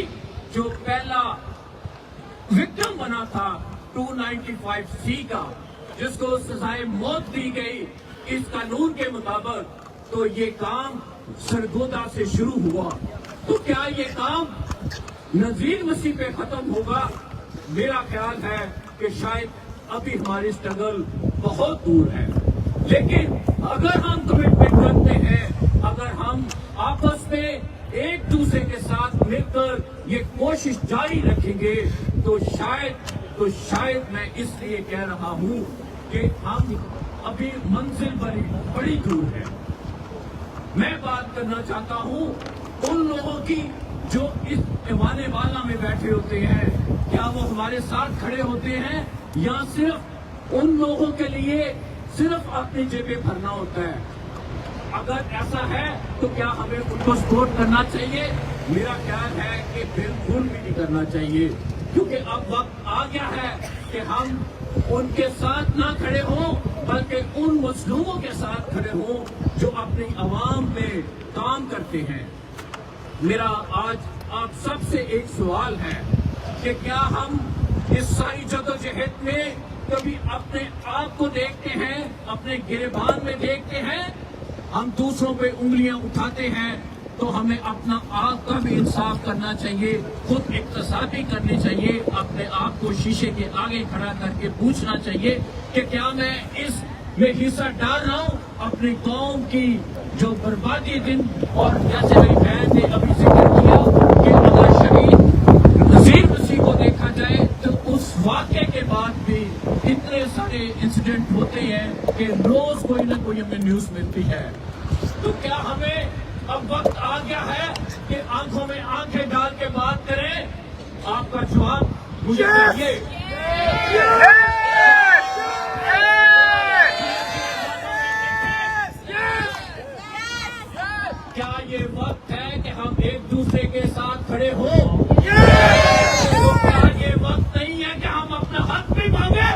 जो पहला विक्टिम बना था 295C का, जिसको सजाए मौत दी गई इस कानून के मुताबिक, तो ये काम सरगोदा से शुरू हुआ. तो क्या ये काम नजीर मसीह पे खत्म होगा? मेरा ख्याल है कि शायद अभी हमारी स्ट्रगल बहुत दूर है. लेकिन अगर हम कमिटमेंट करते हैं, अगर हम आपस में एक दूसरे के साथ मिलकर ये कोशिश जारी रखेंगे तो शायद मैं इसलिए कह रहा हूं कि हम अभी मंजिल बड़ी दूर है। मैं बात करना चाहता हूं उन लोगों की जो इस ऐवाने वाला में बैठे होते हैं, क्या वो हमारे साथ खड़े होते हैं या सिर्फ उन लोगों के लिए सिर्फ अपनी जेबें भरना होता है? अगर ऐसा है तो क्या हमें उनको सपोर्ट करना चाहिए? मेरा ख्याल है कि बिल्कुल भी नहीं करना चाहिए, क्योंकि अब वक्त आ गया है कि हम उनके साथ ना खड़े हों बल्कि उन मजलूमों के साथ खड़े हों जो अपनी आवाम में काम करते हैं। मेरा आज आप सबसे एक सवाल है कि क्या हम इस सारी जदोजहद में कभी अपने आप को देखते हैं, अपने गिरेबान में देखते हैं? हम दूसरों पे उंगलियां उठाते हैं तो हमें अपना आप का भी इंसाफ करना चाहिए, खुद इक्तसाबी करनी चाहिए, अपने आप को शीशे के आगे खड़ा करके पूछना चाहिए कि क्या मैं इस में हिस्सा डाल रहा हूं अपनी कौम की जो बर्बादी दिन। और जैसे मेरी बहन ने अभी जिक्र किया कि अगर शहीद नजीर मसीह को देखा जाए तो उस वाक़े के बाद भी इतने सारे इंसिडेंट होते हैं कि रोज कोई ना कोई हमें न्यूज मिलती है। तो क्या हमें अब वक्त आ गया है कि आंखों में आंखें डाल के बात करें? आपका जवाब मुझे चाहिए। क्या ये वक्त है कि हम एक दूसरे के साथ खड़े हों? तो क्या ये वक्त नहीं है कि हम अपना हक भी मांगे?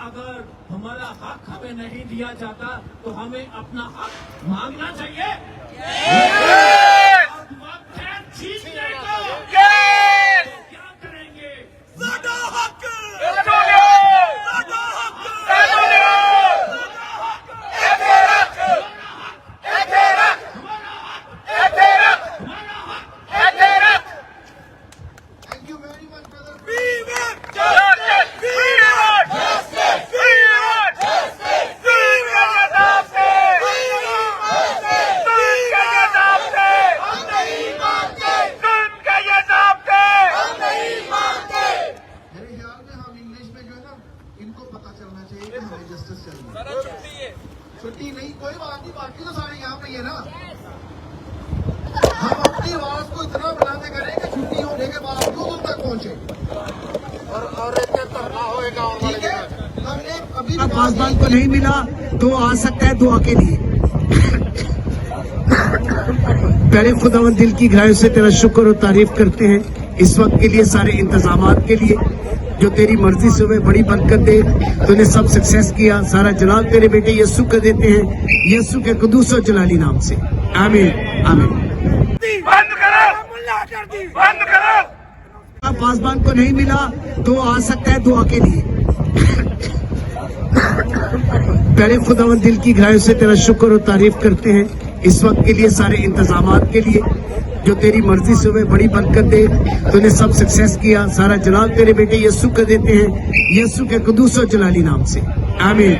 अगर हमारा हक हमें नहीं दिया जाता तो हमें अपना हक मांगना चाहिए। अब वक्त है छीनने का। क्या करेंगे?
Thank you very much, brother. छुट्टी नहीं, कोई बात नहीं, बाकी तो सारे यहाँ पे ही है ना। हम अपनी आवाज को इतना बुलंद करें कि छुट्टी होने के बावजूद उन तक पहुँचे और एक धरना होएगा। ठीक है, हमने अभी
पासवान को नहीं मिला तो आ सकता है दुआ के लिए। पहले खुदावंद दिल की गहराइयों से तेरा शुक्र और तारीफ करते हैं इस वक्त के लिए, सारे इंतजामात के लिए जो तेरी मर्जी से हमें बड़ी बरकत दे। तूने सब सक्सेस किया, सारा जलाल तेरे बेटे यीशु को देते हैं, यीशु के कुदूस और जलाली नाम से, आमीन आमीन।
बंद करो।
पासवान को नहीं मिला तो आ सकता है दुआ के लिए। पहले खुदावंद दिल की गहराइयों से तेरा शुक्र और तारीफ करते हैं इस वक्त के लिए, सारे इंतजामात के लिए जो तेरी मर्जी से हमें बड़ी बरकत दे। तूने सब सक्सेस किया, सारा जलाल तेरे बेटे यीशु को देते हैं, यीशु के कुदूस और जलाली नाम से, आमीन।